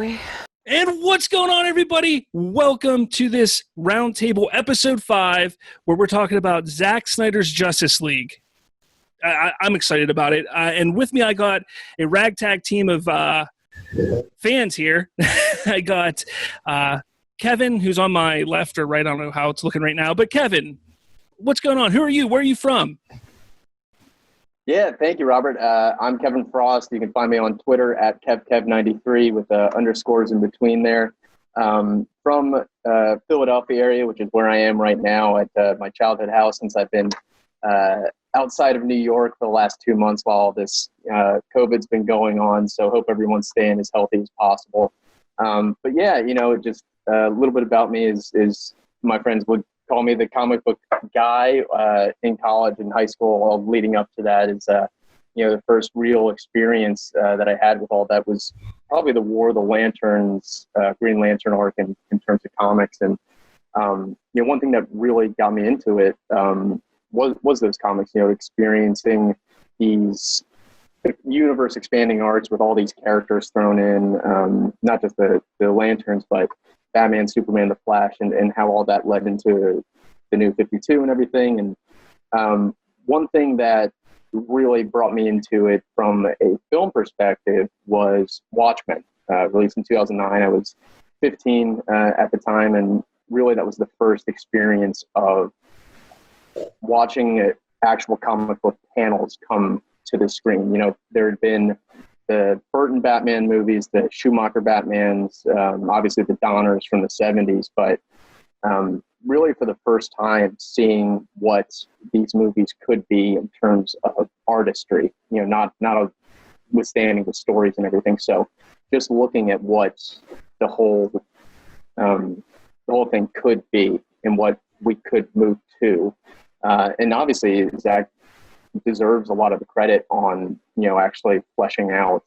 Hi. And what's going on, everybody? Welcome to this Roundtable episode 5, where we're talking about Zack Snyder's Justice League. I'm excited about it. And with me, I got a ragtag team of fans here. I got Kevin, who's on my left or right. I don't know how it's looking right now. But Kevin, what's going on? Who are you? Where are you from? Yeah, thank you, Robert. I'm Kevin Frost. You can find me on Twitter at KevKev93 with underscores in between there. From Philadelphia area, which is where I am right now at my childhood house since I've been outside of New York for the last 2 months while all this COVID's been going on. So hope everyone's staying as healthy as possible. But yeah, just a little bit about me is my friends would call me the comic book guy in college and high school. All leading up to that is, the first real experience that I had with all that was probably the War of the Lanterns, Green Lantern arc in terms of comics. And, one thing that really got me into it was those comics, experiencing these universe expanding arcs with all these characters thrown in, not just the Lanterns, but Batman, Superman, The Flash, and how all that led into the New 52 and everything. And one thing that really brought me into it from a film perspective was Watchmen, released in 2009. I was 15 at the time, and really that was the first experience of watching actual comic book panels come to the screen. There had been the Burton Batman movies, the Schumacher Batmans, obviously the Donners from the 70s, but really for the first time seeing what these movies could be in terms of artistry, not withstanding the stories and everything. So just looking at what the whole thing could be and what we could move to. And obviously Zach deserves a lot of the credit on, actually fleshing out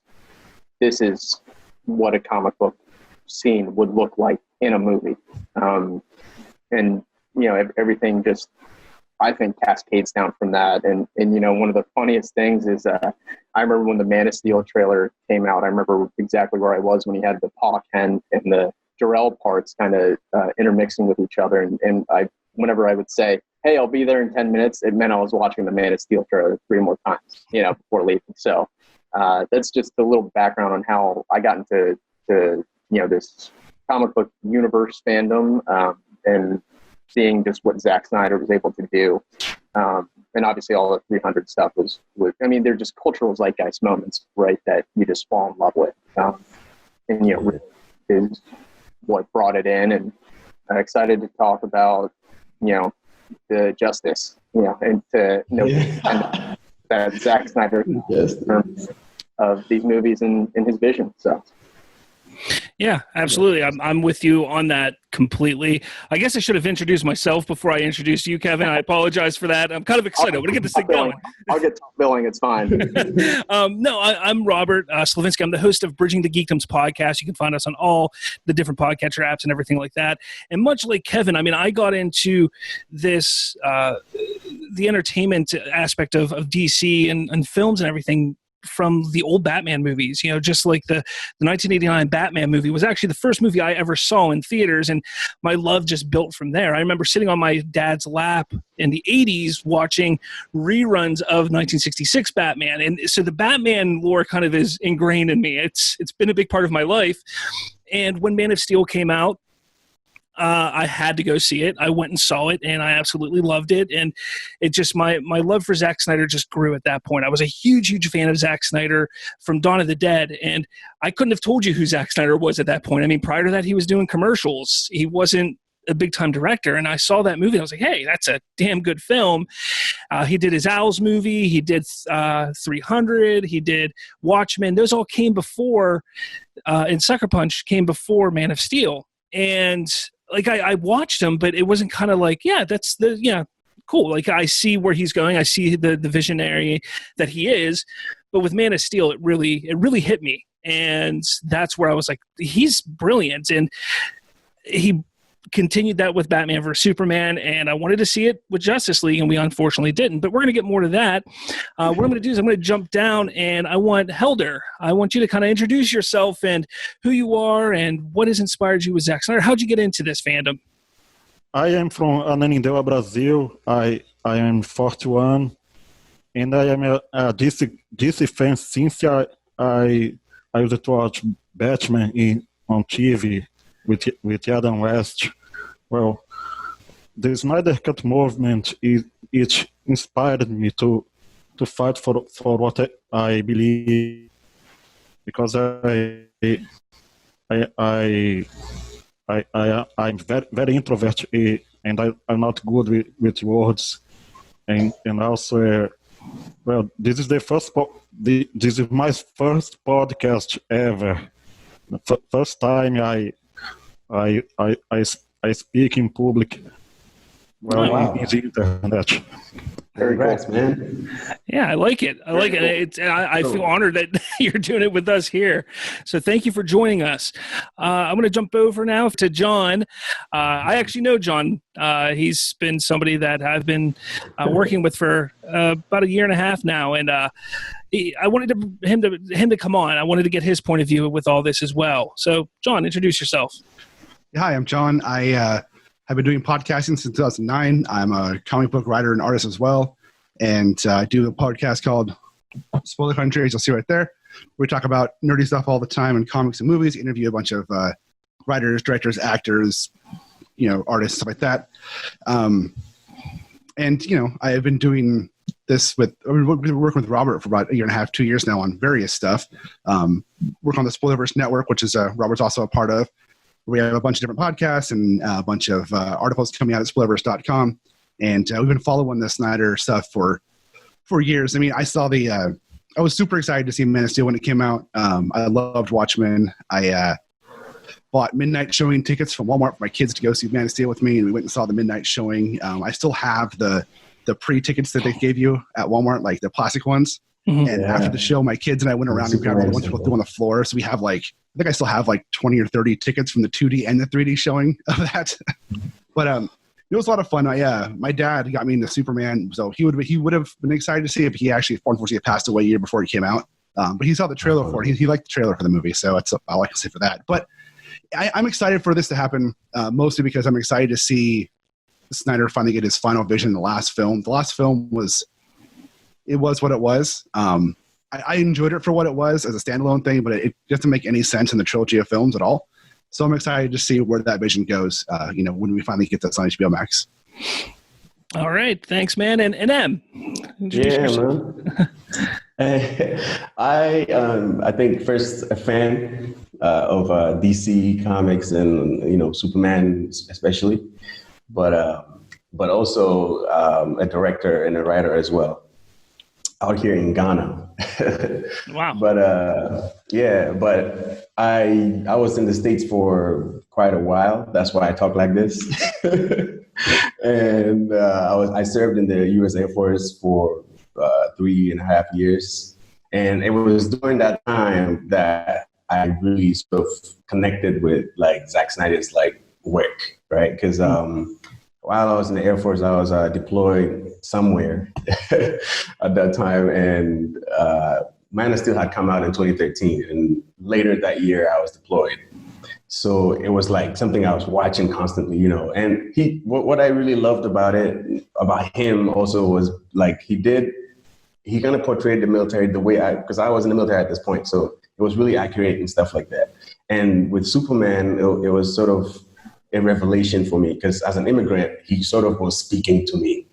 this is what a comic book scene would look like in a movie. And, everything just, I think, cascades down from that. And one of the funniest things is I remember when the Man of Steel trailer came out, I remember exactly where I was when he had the Paw Ken and the Jor-El parts kind of intermixing with each other. And whenever I would say, hey, I'll be there in 10 minutes, it meant I was watching the Man of Steel trailer 3 more times, before leaving. So that's just a little background on how I got into this comic book universe fandom and seeing just what Zack Snyder was able to do. And obviously all the 300 stuff was they're just cultural zeitgeist moments, right, that you just fall in love with. Really is what brought it in. And I'm excited to talk about, the justice, and to and that Zack Snyder in terms of these movies and his vision. So. Yeah, absolutely. I'm with you on that completely. I guess I should have introduced myself before I introduced you, Kevin. I apologize for that. I'm kind of excited. I want to get this thing going. I'll get top billing. It's fine. No, I'm Robert Slavinsky. I'm the host of Bridging the Geekdoms podcast. You can find us on all the different podcatcher apps and everything like that. And much like Kevin, I got into this, the entertainment aspect of DC and films and everything from the old Batman movies, just like the 1989 Batman movie was actually the first movie I ever saw in theaters, and my love just built from there. I remember sitting on my dad's lap in the 80s watching reruns of 1966 Batman, and so the Batman lore kind of is ingrained in me. It's been a big part of my life, and when Man of Steel came out, I had to go see it. I went and saw it, and I absolutely loved it. And it just my love for Zack Snyder just grew at that point. I was a huge fan of Zack Snyder from Dawn of the Dead, and I couldn't have told you who Zack Snyder was at that point. Prior to that, he was doing commercials. He wasn't a big-time director, and I saw that movie, and I was like, hey, that's a damn good film. He did his Owls movie. He did 300. He did Watchmen. Those all came before, and Sucker Punch came before Man of Steel. And I watched him, but it wasn't kind of like, cool. Like, I see where he's going. I see the visionary that he is. But with Man of Steel, it really hit me. And that's where I was like, he's brilliant. And he continued that with Batman vs. Superman, and I wanted to see it with Justice League, and we unfortunately didn't. But we're going to get more to that. What I'm going to do is I'm going to jump down, and I want Helder. I want you to kind of introduce yourself and who you are and what has inspired you with Zack Snyder. How'd you get into this fandom? I am from Ananindeua, Brazil. I am 41, and I am a DC fan since I used to watch Batman on TV with Adam West. Well, the Snyder Cut movement it inspired me to fight for what I believe, because I'm very introvert, and I'm not good with words, and also well, this is this is my first podcast ever. First time I speak in public. Well, wow. In the internet. Congrats, man. Yeah, I like it. I feel honored that you're doing it with us here. So thank you for joining us. I'm going to jump over now to John. I actually know John. He's been somebody that I've been working with for about a year and a half now, and I wanted him to come on. I wanted to get his point of view with all this as well. So, John, introduce yourself. Hi, I'm John. I've been doing podcasting since 2009. I'm a comic book writer and artist as well. And I do a podcast called Spoiler Country, as you'll see right there. We talk about nerdy stuff all the time in comics and movies, interview a bunch of writers, directors, actors, artists, stuff like that. And, I have been doing this we've been working with Robert for about a year and a half, 2 years now on various stuff. Work on the Spoilerverse Network, which is Robert's also a part of. We have a bunch of different podcasts and a bunch of articles coming out at spoilerverse.com. And we've been following the Snyder stuff for years. I mean, I was super excited to see Man of Steel when it came out. I loved Watchmen. I bought midnight showing tickets from Walmart for my kids to go see Man of Steel with me, and we went and saw the midnight showing. I still have the pre-tickets that they gave you at Walmart, like the plastic ones. Mm-hmm. And after the show, my kids and I went around and grabbed all the ones people threw on the floor. So we have I think I still have 20 or 30 tickets from the 2D and the 3D showing of that. But it was a lot of fun. My dad got me into Superman, so he would have been excited to see it, but he actually unfortunately passed away a year before it came out. But he saw the trailer for it. He liked the trailer for the movie, so that's all I can say for that. But I'm excited for this to happen, mostly because I'm excited to see Snyder finally get his final vision in the last film. The last film was what it was. I enjoyed it for what it was as a standalone thing, but it doesn't make any sense in the trilogy of films at all. So I'm excited to see where that vision goes, when we finally get this on HBO Max. All right. Thanks, man. And M. Yeah, man. I think first a fan of DC comics and, Superman especially, but also a director and a writer as well. Out here in Ghana. Wow. But I was in the States for quite a while. That's why I talk like this. And I served in the U.S. Air Force for 3.5 years. And it was during that time that I really sort of connected with Zack Snyder's work, right? Because while I was in the Air Force, I was deployed somewhere at that time, and Man of Steel had come out in 2013, and later that year I was deployed. So it was something I was watching constantly, And what I really loved about him also was he kind of portrayed the military the way because I was in the military at this point, so it was really accurate and stuff like that. And with Superman, it was sort of a revelation for me, because as an immigrant, he sort of was speaking to me,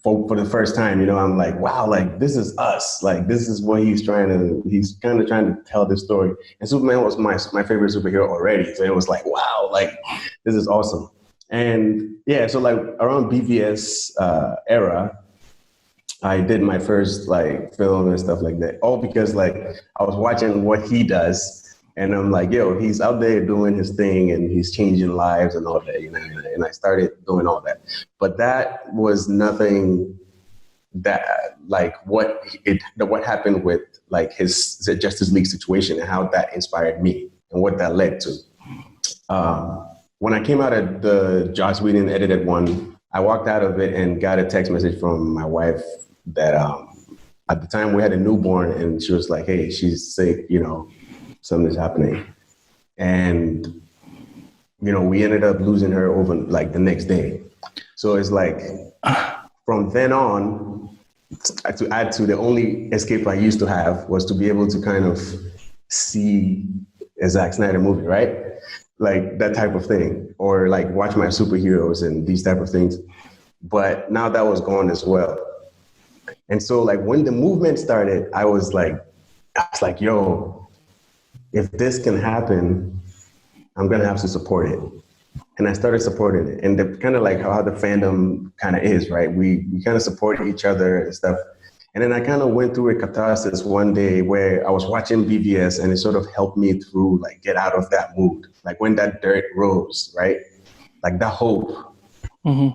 for the first time, I'm like, wow, this is us. This is what he's kind of trying to tell this story. And Superman was my favorite superhero already. So it was wow, this is awesome. And yeah, so around BVS era, I did my first film and stuff like that. All because I was watching what he does. And I'm like, yo, he's out there doing his thing and he's changing lives and all that, and I started doing all that. But that was nothing that what happened with his Justice League situation and how that inspired me and what that led to. when I came out of the Joss Whedon edited one, I walked out of it and got a text message from my wife that at the time we had a newborn, and she was like, "Hey, she's sick, something's happening." And, we ended up losing her over like the next day. So it's like, from then on, to add to the only escape I used to have was to be able to kind of see a Zack Snyder movie, right? Like that type of thing, or like watch my superheroes and these type of things. But now that was gone as well. And so like when the movement started, I was like, yo, if this can happen, I'm going to have to support it. And I started supporting it. And the kind of like how the fandom kind of is, right? We kind of support each other and stuff. And then I kind of went through a catharsis one day where I was watching BVS, and it sort of helped me through, like, get out of that mood. Like when that dirt rose, right? Like that hope. Mm-hmm.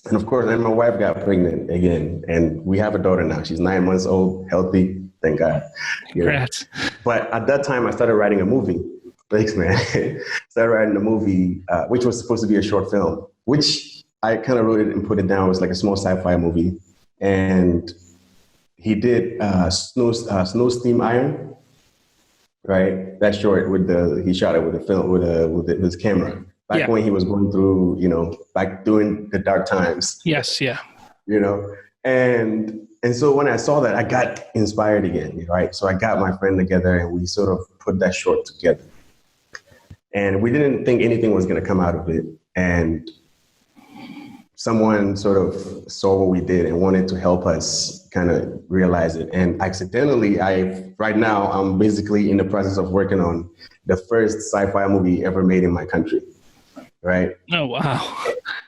And of course, then my wife got pregnant again, and we have a daughter now. She's 9 months old, healthy, thank God. Congrats. But at that time, I started writing a movie. Thanks, man. Started writing a movie, which was supposed to be a short film, which I kind of wrote it and put it down. It was like a small sci-fi movie. And he did Snow Steam Iron, right? That short he shot it with a film, with his camera. Back when he was going through, back during the dark times. Yes, yeah. And so when I saw that, I got inspired again, right? So I got my friend together and we sort of put that short together. And we didn't think anything was going to come out of it. And someone sort of saw what we did and wanted to help us kind of realize it. And accidentally, right now, I'm basically in the process of working on the first sci-fi movie ever made in my country. Right. Oh, wow.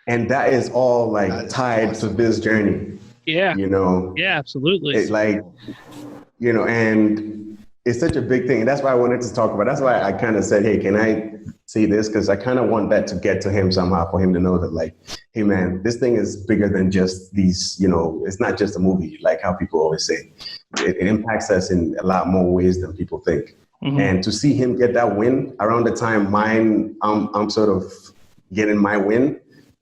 And that is all like tied to this journey. Yeah. Yeah, absolutely. It's like, and it's such a big thing. And that's why I wanted to talk about. That's why I kind of said, hey, can I say this? Because I kind of want that to get to him somehow, for him to know that, like, hey, man, this thing is bigger than just these, it's not just a movie, like how people always say. It impacts us in a lot more ways than people think. Mm-hmm. And to see him get that win around the time I'm sort of getting my win,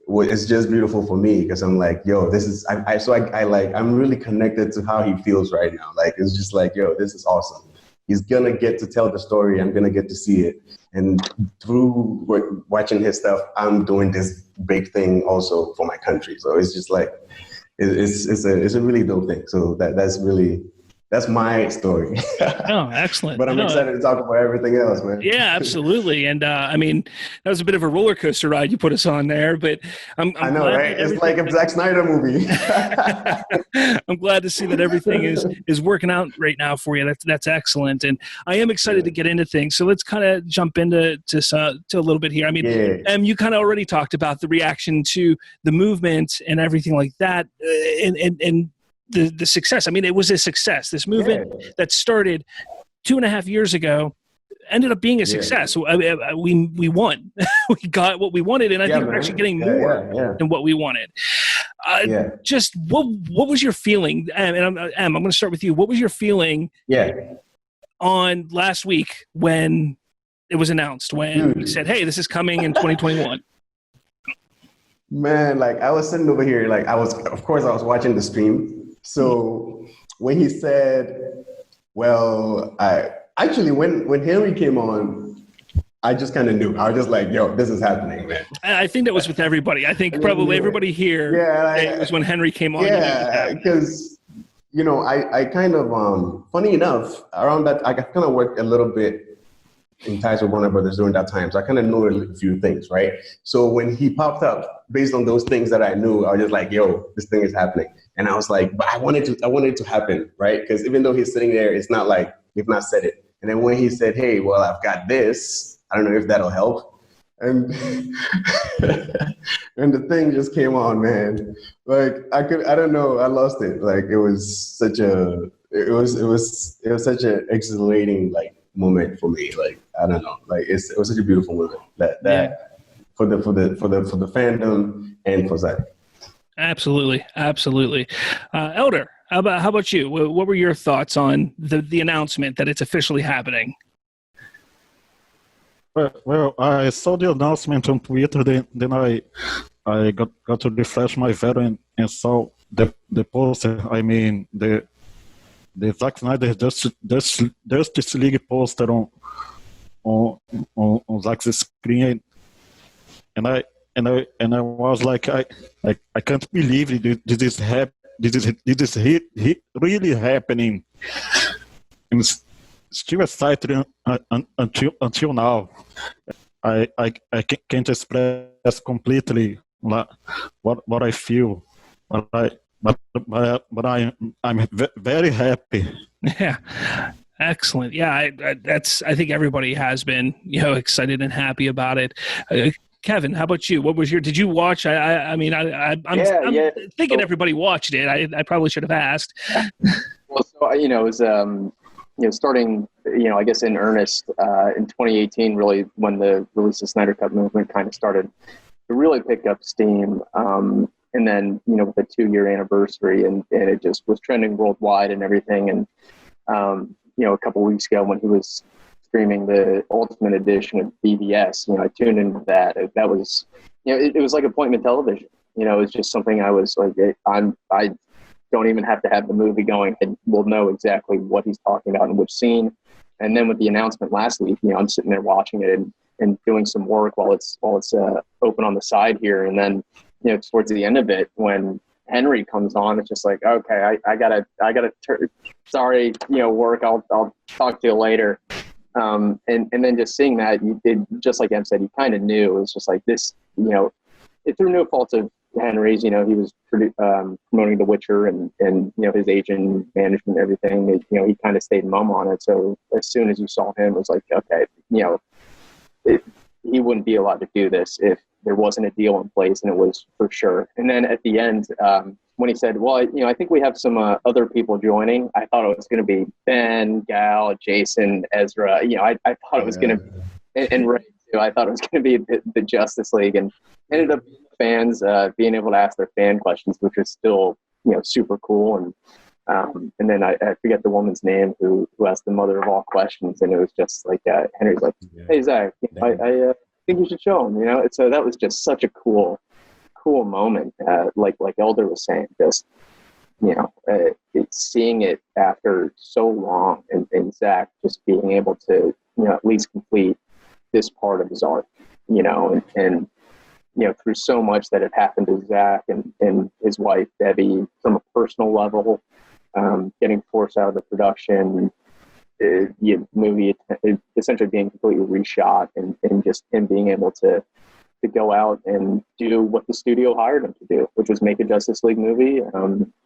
it's just beautiful for me, because I'm like, yo, this is, I'm really connected to how he feels right now. Like, it's just like, yo, this is awesome. He's going to get to tell the story. I'm going to get to see it. And through watching his stuff, I'm doing this big thing also for my country. So it's just like, it's a really dope thing. So that's my story. Oh, excellent. But I'm excited to talk about everything else, man. Yeah, absolutely. And that was a bit of a roller coaster ride you put us on there, but I know, right? It's like a Zack Snyder movie. I'm glad to see that everything is working out right now for you. That's excellent. And I am excited to get into things. So let's kind of jump into to a little bit here. You kind of already talked about the reaction to the movement and everything like that. And the success. It was a success. This movement that started 2.5 years ago ended up being a success. We won. We got what we wanted, and I think we're actually getting more than what we wanted. Just what was your feeling? And I'm going to start with you. What was your feeling on last week when it was announced, when we said, hey, this is coming in 2021? Man, like, I was sitting over here, like, I was watching the stream. So when he said, well, when Henry came on, I just kind of knew. I was just like, yo, this is happening, man. I think that was with everybody. I think probably everybody here. It was when Henry came on. Yeah, because, I kind of, funny enough, around that, I kind of worked a little bit in ties with Warner Brothers during that time. So I kind of knew a few things, right? So when he popped up, based on those things that I knew, I was just like, yo, this thing is happening. And I was like, but I wanted it to happen, right? Because even though he's sitting there, it's not like we've not said it. And then when he said, hey, well, I've got this, I don't know if that'll help. And and the thing just came on, man. Like, I don't know, I lost it. Like, it was such an exhilarating, like, moment for me. Like, I don't know, like, it was such a beautiful moment that for the fandom and for Zach. Absolutely. Elder, how about you? What were your thoughts on the announcement that it's officially happening? Well, I saw the announcement on Twitter. Then I got to refresh my Vero and saw the poster. I mean the Zack Snyder Justice League poster on Zack's screen, and I was like, I can't believe this is really happening, and it's still exciting until now. I can't express completely what I feel, but I'm very happy. Yeah. Excellent. Yeah, I think everybody has been, excited and happy about it. Kevin, how about you? Did you watch? I'm thinking everybody watched it. I probably should have asked. Well, so, it was, starting, I guess in earnest in 2018, really when the release of Snyder Cut movement kind of started to really pick up steam. And then, with the 2-year anniversary and it just was trending worldwide and everything. And, a couple of weeks ago when he was streaming the Ultimate Edition of BVS, I tuned into that. That was, it was like appointment television. It was just something I was like, I don't even have to have the movie going. I will know exactly what he's talking about and which scene. And then with the announcement last week, I'm sitting there watching it and doing some work while it's open on the side here. And then, towards the end of it, when Henry comes on, it's just like, okay, I gotta sorry, work. I'll talk to you later. And then just seeing that, you did, just like Em said, you kind of knew it was just like this, it through no fault of Henry's, he was promoting The Witcher and his agent, management, everything, he kind of stayed mum on it. So as soon as you saw him, it was like, okay, he wouldn't be allowed to do this if there wasn't a deal in place, and it was for sure. And then at the end, when he said, well, I think we have some other people joining, I thought it was going to be Ben, Gal, Jason, Ezra. I thought it was going to, and Ray too. I thought it was going to be the Justice League, and ended up fans being able to ask their fan questions, which was still, super cool. And then I forget the woman's name who asked the mother of all questions, and it was just like Henry's like, hey Zach, I think you should show him, And so that was just such a cool moment. Like Elder was saying, just seeing it after so long, and Zach just being able to at least complete this part of his arc, and through so much that had happened to Zach and his wife Debbie from a personal level, getting forced out of the production. Movie essentially being completely reshot, and just him being able to go out and do what the studio hired him to do, which was make a Justice League movie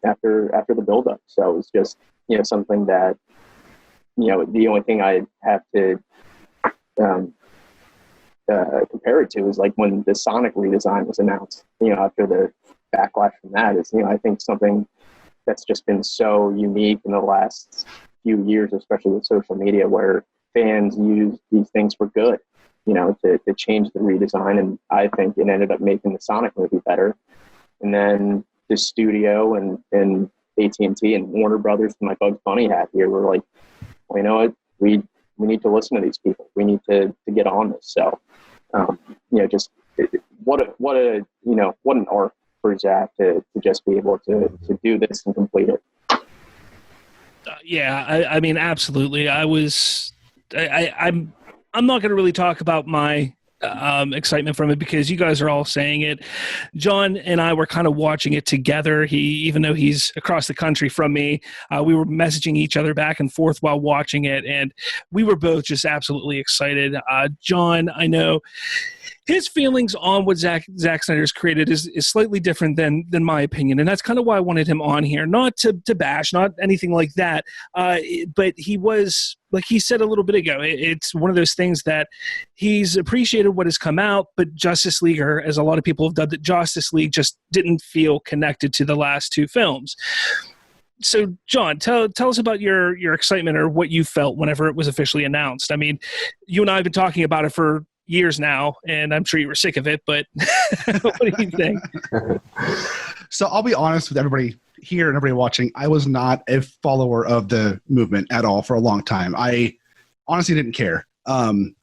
after the build-up. So it was just something that the only thing I have to compare it to is like when the Sonic redesign was announced. After the backlash from that is I think something that's just been so unique in the last few years, especially with social media, where fans use these things for good, to change the redesign. And I think it ended up making the Sonic movie better. And then the studio and AT&T and Warner Brothers, my Bugs Bunny hat here, were like, well, you know what, we need to listen to these people. We need to get on this. So, just what an arc for Zach to just be able to do this and complete it. Yeah, I mean, absolutely. I'm not going to really talk about my excitement from it because you guys are all saying it. John and I were kind of watching it together. Even though he's across the country from me, we were messaging each other back and forth while watching it, and we were both just absolutely excited. John, I know his feelings on what Zack Snyder's created is slightly different than my opinion, and that's kind of why I wanted him on here. Not to bash, not anything like that, but he was, like he said a little bit ago, it's one of those things that he's appreciated what has come out, but Justice League, or as a lot of people have dubbed it, Justice League, just didn't feel connected to the last two films. So, John, tell us about your excitement or what you felt whenever it was officially announced. I mean, you and I have been talking about it for years now, and I'm sure you were sick of it, but what do you think? So I'll be honest with everybody here and everybody watching. I was not a follower of the movement at all for a long time. I honestly didn't care. And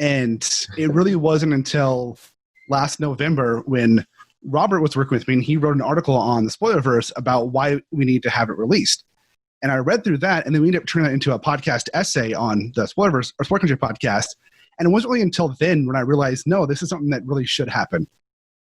And it really wasn't until last November when Robert was working with me and he wrote an article on the Spoilerverse about why we need to have it released. And I read through that, and then we ended up turning that into a podcast essay on the Spoilerverse or Spoiler Country podcast. And it wasn't really until then when I realized, no, this is something that really should happen.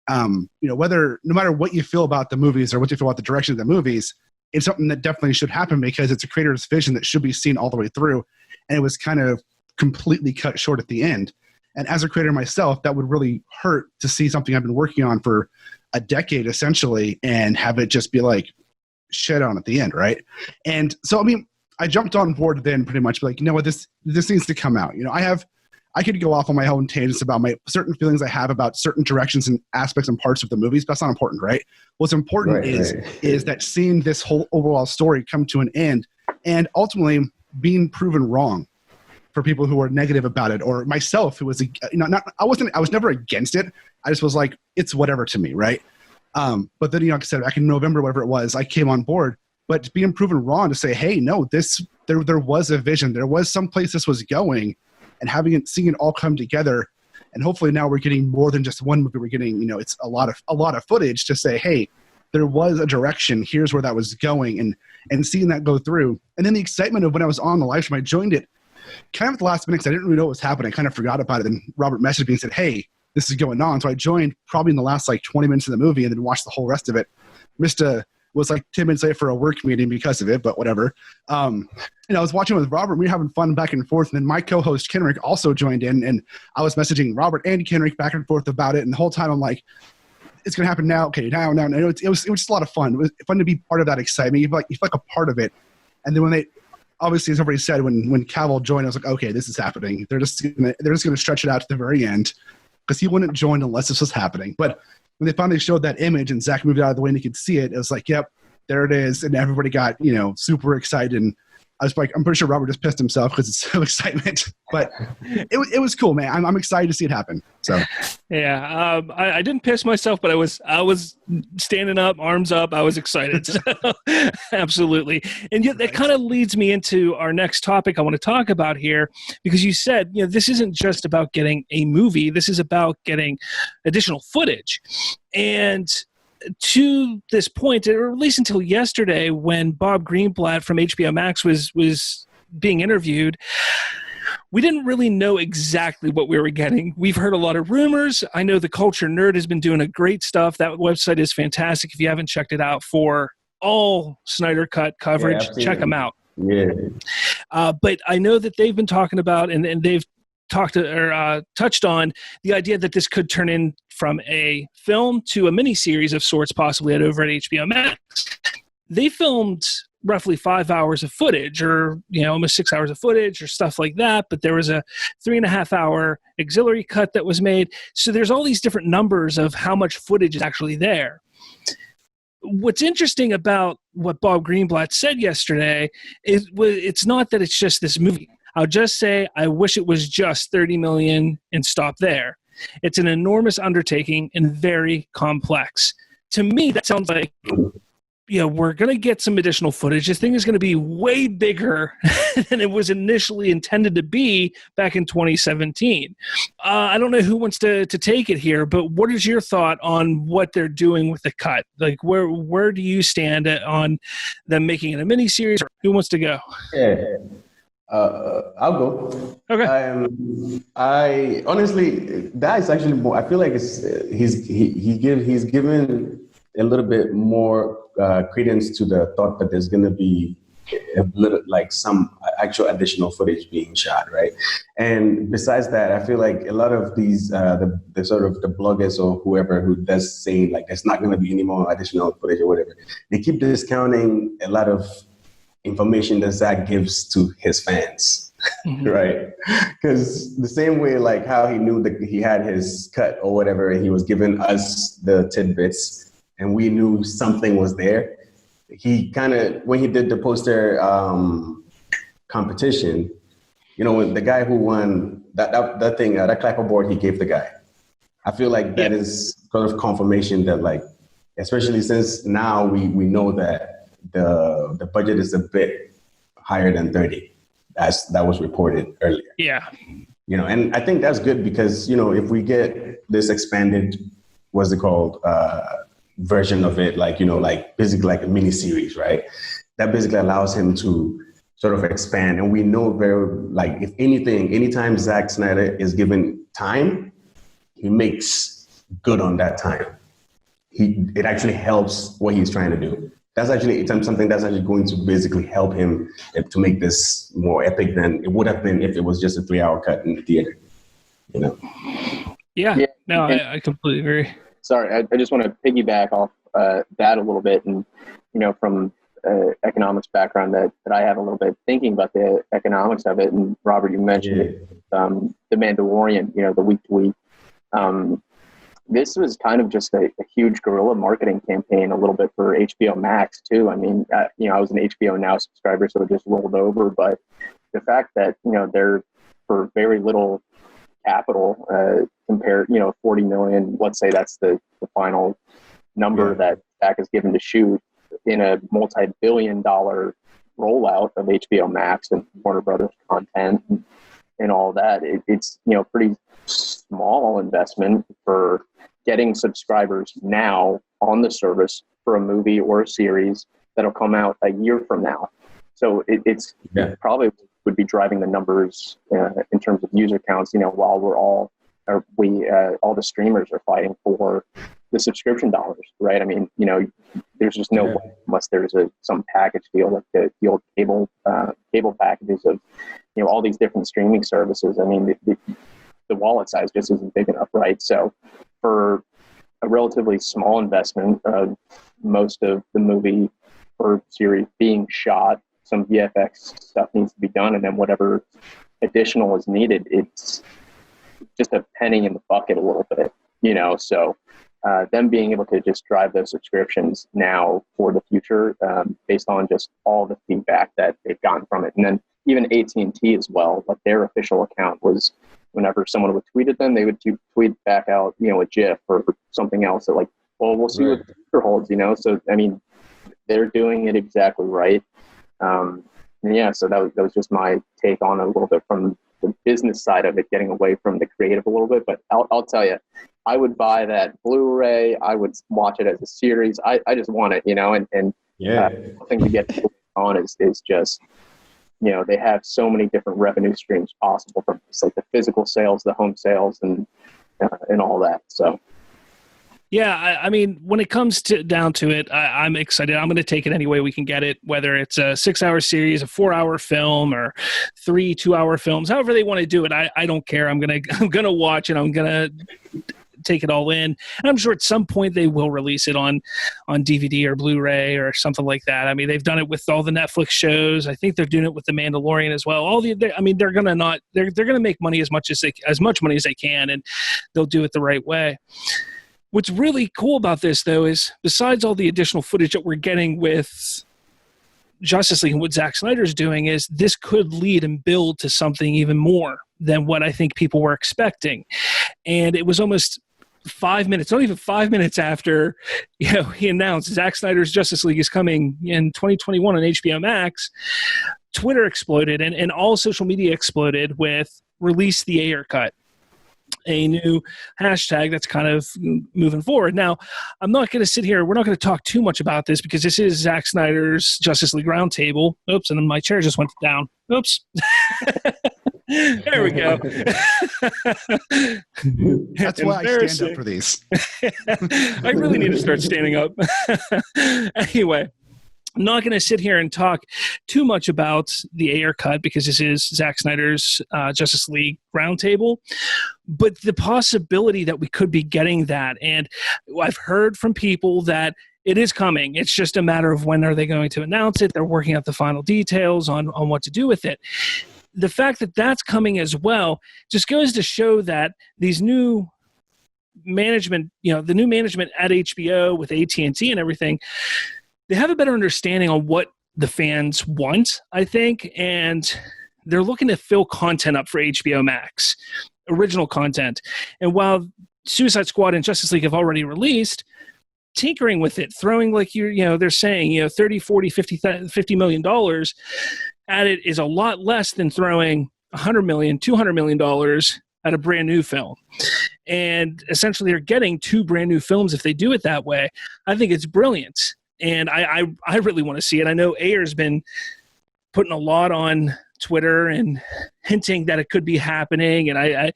You know, no matter what you feel about the movies or what you feel about the direction of the movies, it's something that definitely should happen because it's a creator's vision that should be seen all the way through. And it was kind of completely cut short at the end. And as a creator myself, that would really hurt to see something I've been working on for a decade essentially and have it just be like shit on at the end, right? And so, I mean, I jumped on board then pretty much like, you know what, this needs to come out. You know, I could go off on my own tangents about my certain feelings I have about certain directions and aspects and parts of the movies, but that's not important, right? What's important is that seeing this whole overall story come to an end and ultimately being proven wrong for people who are negative about it, or myself who was, you know, I was never against it. I just was like, it's whatever to me, right? But then, you know, like I said, back in November, whatever it was, I came on board. But being proven wrong to say, hey, no, there was a vision, there was some place this was going, and seeing it all come together, and hopefully now we're getting more than just one movie. We're getting, you know, it's a lot of footage to say, hey, there was a direction. Here's where that was going, and seeing that go through, and then the excitement of when I was on the live stream, I joined it kind of at the last minute because I didn't really know what was happening. I kind of forgot about it. And Robert messaged me and said, hey, this is going on. So I joined probably in the last like 20 minutes of the movie and then watched the whole rest of it. Was like 10 minutes late for a work meeting because of it, but whatever. And I was watching with Robert. We were having fun back and forth. And then my co-host Kenrick also joined in, and I was messaging Robert and Kenrick back and forth about it. And the whole time I'm like, it's going to happen now. Okay, now. It was just a lot of fun. It was fun to be part of that excitement. You feel like a part of it. And then when obviously, as everybody said, when Cavill joined, I was like, okay, this is happening. They're just gonna stretch it out to the very end because he wouldn't join unless this was happening. But when they finally showed that image and Zach moved out of the way and he could see it, it was like, yep, there it is. And everybody got, you know, super excited. And I was like, I'm pretty sure Robert just pissed himself because it's so excitement. But it was cool, man. I'm excited to see it happen. So yeah, I didn't piss myself, but I was standing up, arms up. I was excited. So, absolutely. And yet that kind of leads me into our next topic I want to talk about here, because you said, you know, this isn't just about getting a movie. This is about getting additional footage. And to this point, or at least until yesterday when Bob Greenblatt from HBO Max was being interviewed, we didn't really know exactly what we were getting. We've heard a lot of rumors. I know the Culture Nerd has been doing a great stuff. That website is fantastic. If you haven't checked it out for all Snyder Cut coverage, check them out. Yeah. But I know that they've been talking about, and they've touched on the idea that this could turn in from a film to a miniseries of sorts, possibly over at HBO Max. They filmed roughly 5 hours of footage, or, you know, almost 6 hours of footage or stuff like that. But there was a 3.5 hour auxiliary cut that was made. So there's all these different numbers of how much footage is actually there. What's interesting about what Bob Greenblatt said yesterday is it's not that it's just this movie. I'll just say I wish it was just $30 million and stop there. It's an enormous undertaking and very complex. To me, that sounds like, you know, we're going to get some additional footage. This thing is going to be way bigger than it was initially intended to be back in 2017. I don't know who wants to take it here, but what is your thought on what they're doing with the cut? Like, where do you stand on them making it a miniseries, or who wants to go? Yeah. I'll go. Okay. I honestly, that is actually more. I feel like he's given a little bit more credence to the thought that there's going to be a little, like, some actual additional footage being shot, right? And besides that, I feel like a lot of these the sort of the bloggers or whoever who does saying like there's not going to be any more additional footage or whatever, they keep discounting a lot of information that Zach gives to his fans, right? Because the same way, like how he knew that he had his cut or whatever, and he was giving us the tidbits, and we knew something was there. He kind of, when he did the poster competition, you know, when the guy who won that thing, that clapperboard he gave the guy, I feel like that is sort of confirmation that, like, especially since now we know that the budget is a bit higher than 30. That was reported earlier. Yeah. And I think that's good because, if we get this expanded, what's it called, version of it, like basically like a mini series, right? That basically allows him to sort of expand. And we know if anything, anytime Zack Snyder is given time, he makes good on that time. It actually helps what he's trying to do. That's actually something that's actually going to basically help him to make this more epic than it would have been if it was just a 3-hour cut in the theater. Yeah. No, I completely agree. Sorry, I just want to piggyback off that a little bit, and from economics background that I have a little bit, thinking about the economics of it. And Robert, you mentioned it, the Mandalorian, the week to week. This was kind of just a huge guerrilla marketing campaign a little bit for HBO Max too. I mean, I was an HBO Now subscriber, so it just rolled over. But the fact that, they're for very little capital compared, 40 million, let's say that's the final number that Zach is given to shoot in a multi-billion-dollar rollout of HBO Max and Warner Brothers content and all that. It's, pretty small investment for getting subscribers now on the service for a movie or a series that'll come out a year from now. So it's probably would be driving the numbers in terms of user counts, while all the streamers are fighting for the subscription dollars, right? I mean, there's just no way unless there's some package deal, like the old cable packages of, all these different streaming services. I mean, the wallet size just isn't big enough, right? So for a relatively small investment, most of the movie or series being shot, some VFX stuff needs to be done, and then whatever additional is needed, it's just a penny in the bucket a little bit, so them being able to just drive those subscriptions now for the future, based on just all the feedback that they've gotten from it. And then even AT&T as well, like their official account was, whenever someone would tweet at them, they would tweet back out, a GIF or something else that, like, well, we'll see what the future holds, So, I mean, they're doing it exactly right. So that was just my take on it a little bit from the business side of it, getting away from the creative a little bit. But I'll tell you, I would buy that Blu-ray. I would watch it as a series. I just want it, and the thing to get on is just, they have so many different revenue streams possible from this, like the physical sales, the home sales, and all that. So. Yeah, I mean, when it comes down to it, I'm excited. I'm going to take it any way we can get it, whether it's a 6-hour series, a 4-hour film, or 3 2-hour films. However they want to do it, I don't care. I'm gonna watch it. I'm gonna take it all in, and I'm sure at some point they will release it on DVD or Blu-ray or something like that. I mean, they've done it with all the Netflix shows. I think they're doing it with The Mandalorian as well. They're gonna make money as much money as they can, and they'll do it the right way. What's really cool about this, though, is besides all the additional footage that we're getting with Justice League and what Zack Snyder's doing, is this could lead and build to something even more than what I think people were expecting. And it was almost 5 minutes, not even 5 minutes after he announced Zack Snyder's Justice League is coming in 2021 on HBO Max, Twitter exploded and all social media exploded with "Release the Ayer Cut," a new hashtag that's kind of moving forward. Now, I'm not going to sit here. We're not going to talk too much about this because this is Zack Snyder's Justice League Roundtable. Oops, and then my chair just went down. Oops. There we go. That's why I stand up for these. I really need to start standing up. Anyway. I'm not going to sit here and talk too much about the Ayer Cut because this is Zack Snyder's Justice League Roundtable, but the possibility that we could be getting that, and I've heard from people that it is coming. It's just a matter of when are they going to announce it. They're working out the final details on what to do with it. The fact that that's coming as well just goes to show that these new management, the new management at HBO with AT&T and everything, they have a better understanding on what the fans want, I think, and they're looking to fill content up for HBO Max, original content. And while Suicide Squad and Justice League have already released, tinkering with it, throwing they're saying, 30, 40, $50 million at it is a lot less than throwing $100 million, $200 million at a brand new film. And essentially they're getting 2 brand new films if they do it that way. I think it's brilliant. And I really want to see it. I know Ayer's been putting a lot on Twitter and hinting that it could be happening. And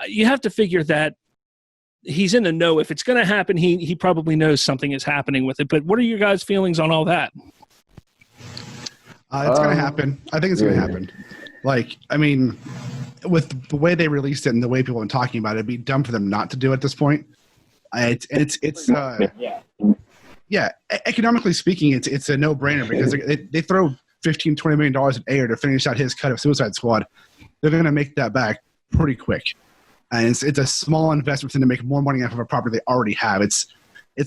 you have to figure that he's in the know. If it's going to happen, he probably knows something is happening with it. But what are your guys' feelings on all that? It's going to happen. I think it's going to happen. Like, I mean, with the way they released it and the way people are talking about it, it'd be dumb for them not to do it at this point. Economically speaking, it's a no-brainer because they throw $15-20 million at Ayer to finish out his cut of Suicide Squad. They're going to make that back pretty quick. And it's a small investment for them to make more money off of a property they already have. It's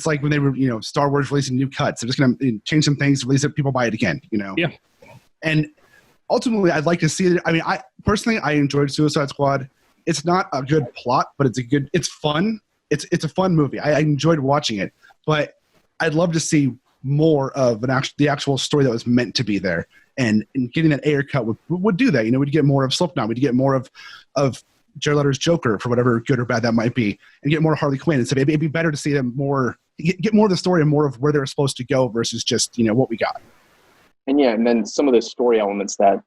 like when they were, Star Wars releasing new cuts. They're just going to change some things, release it, people buy it again, Yeah. And ultimately, I'd like to see it. I mean, I enjoyed Suicide Squad. It's not a good plot, but it's fun. It's a fun movie. I enjoyed watching it, but I'd love to see more of the actual story that was meant to be there. And getting that Ayer cut would do that. We'd get more of Slipknot. We'd get more of Jared Leto's Joker, for whatever good or bad that might be, and get more Harley Quinn. And so it'd be better to see them get more of the story and more of where they're supposed to go versus just, what we got. And then some of the story elements that,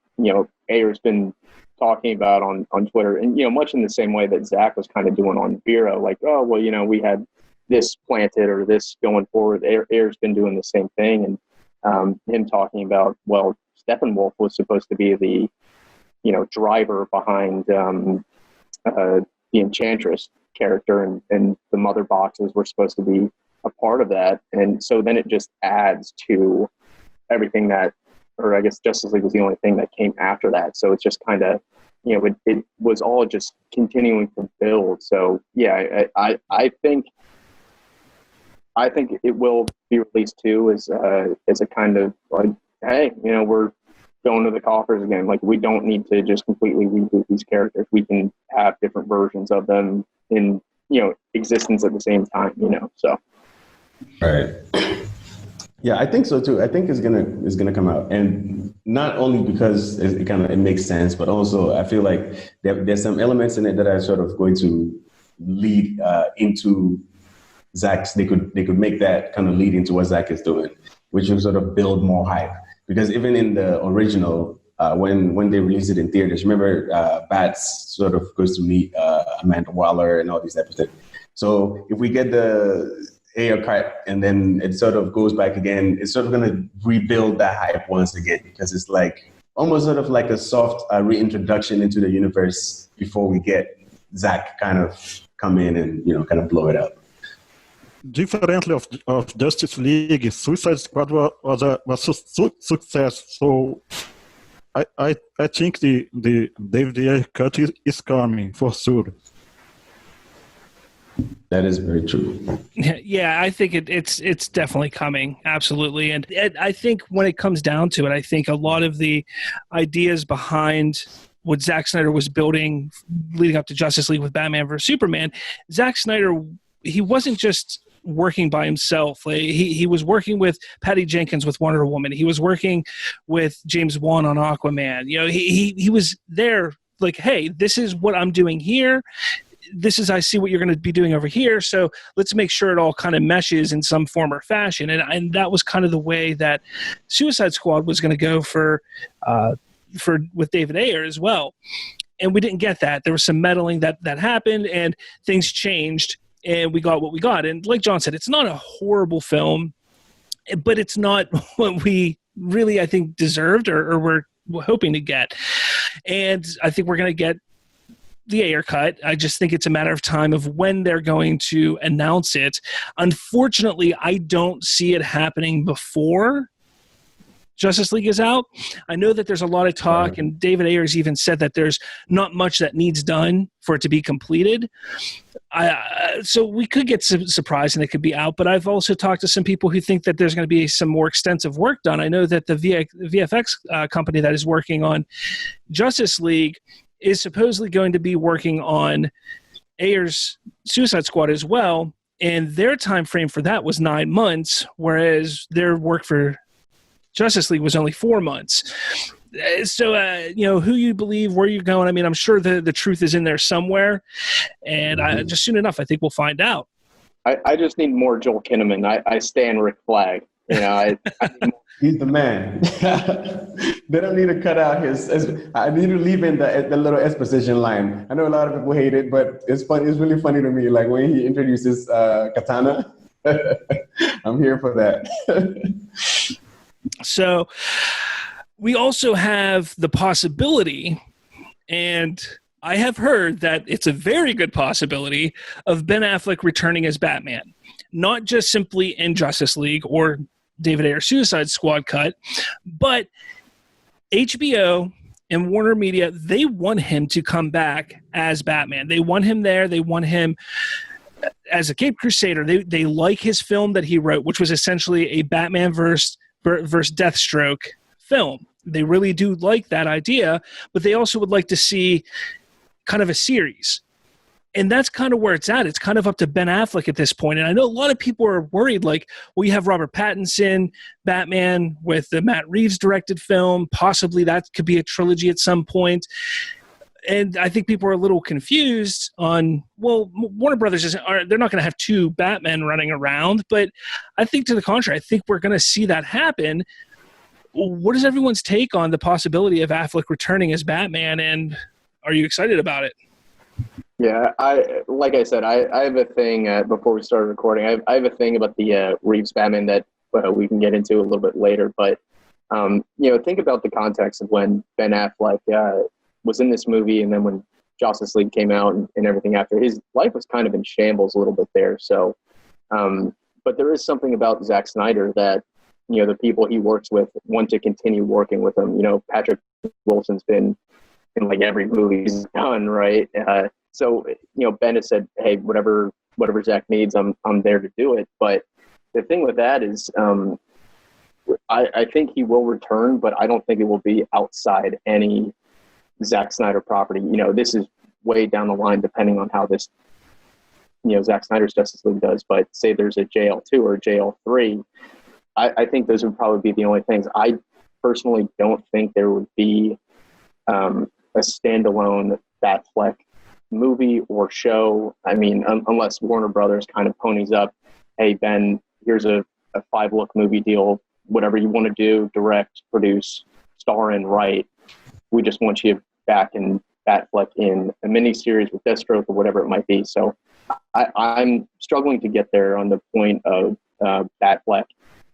Ayer's been talking about on Twitter, and, much in the same way that Zach was kind of doing on Vero, like, oh, well, we had this planted or this going forward. Ayer's been doing the same thing. And him talking about, well, Steppenwolf was supposed to be the, driver behind the Enchantress character, and the mother boxes were supposed to be a part of that. And so then it just adds to everything that, or I guess Justice League was the only thing that came after that. So it's just kind of, it was all just continuing to build. So yeah, I think it will be released too as a kind of like, hey, we're going to the coffers again. Like, we don't need to just completely reboot these characters. We can have different versions of them in, existence at the same time, so. Right. Yeah, I think so too. I think it's gonna come out, and not only because it makes sense, but also I feel like there's some elements in it that are sort of going to lead into Zach's. They could make that kind of lead into what Zach is doing, which will sort of build more hype. Because even in the original, when they released it in theaters, remember Bats sort of goes to meet Amanda Waller and all these types of things. So if we get the Ayer cut and then it sort of goes back again, it's sort of going to rebuild that hype once again, because it's like almost sort of like a soft reintroduction into the universe before we get Zach kind of come in and kind of blow it up. Differently of Justice League, Suicide Squad was a success. So I think the David Ayer cut is coming for sure. That is very true. Yeah, I think it's definitely coming. Absolutely. And I think when it comes down to it, I think a lot of the ideas behind what Zack Snyder was building leading up to Justice League with Batman vs. Superman, Zack Snyder, he wasn't just working by himself. He was working with Patty Jenkins with Wonder Woman. He was working with James Wan on Aquaman. He was there like, hey, this is what I'm doing here. This is, I see what you're going to be doing over here. So let's make sure it all kind of meshes in some form or fashion. And that was kind of the way that Suicide Squad was going to go for with David Ayer as well. And we didn't get that. There was some meddling that happened and things changed and we got what we got. And like John said, it's not a horrible film, but it's not what we really, I think, deserved or we're hoping to get. And I think we're going to get the Ayer cut. I just think it's a matter of time of when they're going to announce it. Unfortunately, I don't see it happening before Justice League is out. I know that there's a lot of talk, and David Ayer's even said that there's not much that needs done for it to be completed. So we could get surprised and it could be out, but I've also talked to some people who think that there's going to be some more extensive work done. I know that the VFX company that is working on Justice League is supposedly going to be working on Ayer's Suicide Squad as well, and their time frame for that was 9 months, whereas their work for Justice League was only 4 months. So, who you believe, where you're going. I mean, I'm sure the truth is in there somewhere, and just soon enough, I think we'll find out. I just need more Joel Kinnaman. I stand Rick Flag. I need more. He's the man. They don't need to cut out his. I need to leave in the little exposition line. I know a lot of people hate it, but it's fun. It's really funny to me. Like when he introduces Katana, I'm here for that. So we also have the possibility, and I have heard that it's a very good possibility of Ben Affleck returning as Batman, not just simply in Justice League or David Ayer Suicide Squad cut, but HBO and Warner Media, they want him to come back as Batman. They want him there. They want him as a Caped Crusader. They like his film that he wrote, which was essentially a Batman versus Deathstroke film. They really do like that idea, but they also would like to see kind of a series. And that's kind of where it's at. It's kind of up to Ben Affleck at this point. And I know a lot of people are worried, like, well, you have Robert Pattinson, Batman with the Matt Reeves directed film. Possibly that could be a trilogy at some point. And I think people are a little confused on, well, Warner Brothers they're not going to have two Batmen running around. But I think to the contrary, I think we're going to see that happen. What is everyone's take on the possibility of Affleck returning as Batman? And are you excited about it? Yeah, like I said, I have a thing before we started recording. I have a thing about the Reeves Batman that we can get into a little bit later. But think about the context of when Ben Affleck was in this movie, and then when Justice League came out and everything after. His life was kind of in shambles a little bit there. So, but there is something about Zack Snyder that the people he works with want to continue working with him. Patrick Wilson's been in like every movie he's done, right? So, Ben has said, hey, whatever Zach needs, I'm there to do it. But the thing with that is I think he will return, but I don't think it will be outside any Zack Snyder property. This is way down the line depending on how this, Zack Snyder's Justice League does. But say there's a JL2 or a JL3, I think those would probably be the only things. I personally don't think there would be a standalone Batfleck movie or show. I mean, unless Warner Brothers kind of ponies up, hey, Ben, here's a 5-look movie deal, whatever you want to do, direct, produce, star in, write. We just want you back in Batfleck in a miniseries with Deathstroke or whatever it might be. So I'm struggling to get there on the point of Batfleck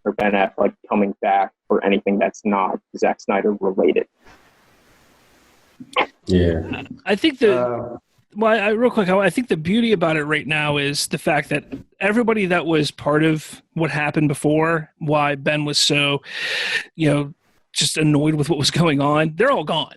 or Ben Affleck coming back for anything that's not Zack Snyder related. Yeah. I think real quick, I think the beauty about it right now is the fact that everybody that was part of what happened before, why Ben was so, just annoyed with what was going on, they're all gone.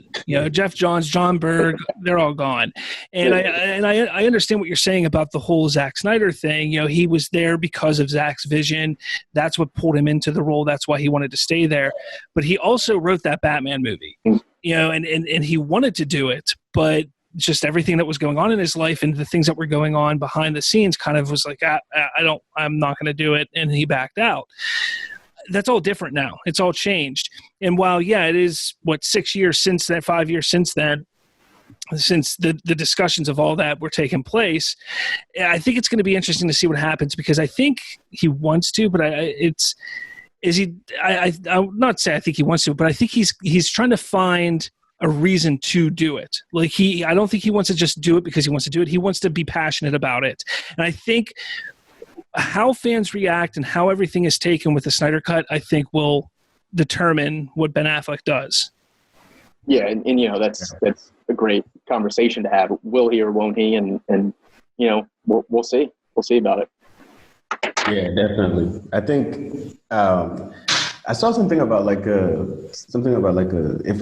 Jeff Johns, John Berg, they're all gone. And I understand what you're saying about the whole Zack Snyder thing. He was there because of Zack's vision. That's what pulled him into the role. That's why he wanted to stay there. But he also wrote that Batman movie, and he wanted to do it, but just everything that was going on in his life and the things that were going on behind the scenes kind of was like, I'm not going to do it. And he backed out. That's all different now. It's all changed. And while, it is 6 years since then, 5 years since then, since the discussions of all that were taking place, I think it's going to be interesting to see what happens, because I think he wants to, but I would not say I think he wants to, but I think he's trying to find a reason to do it. Like I don't think he wants to just do it because he wants to do it. He wants to be passionate about it. And I think how fans react and how everything is taken with the Snyder Cut, I think will determine what Ben Affleck does. Yeah. And that's a great conversation to have. Will he or won't he? And we'll see. We'll see about it. Yeah, definitely. I think, I saw something about if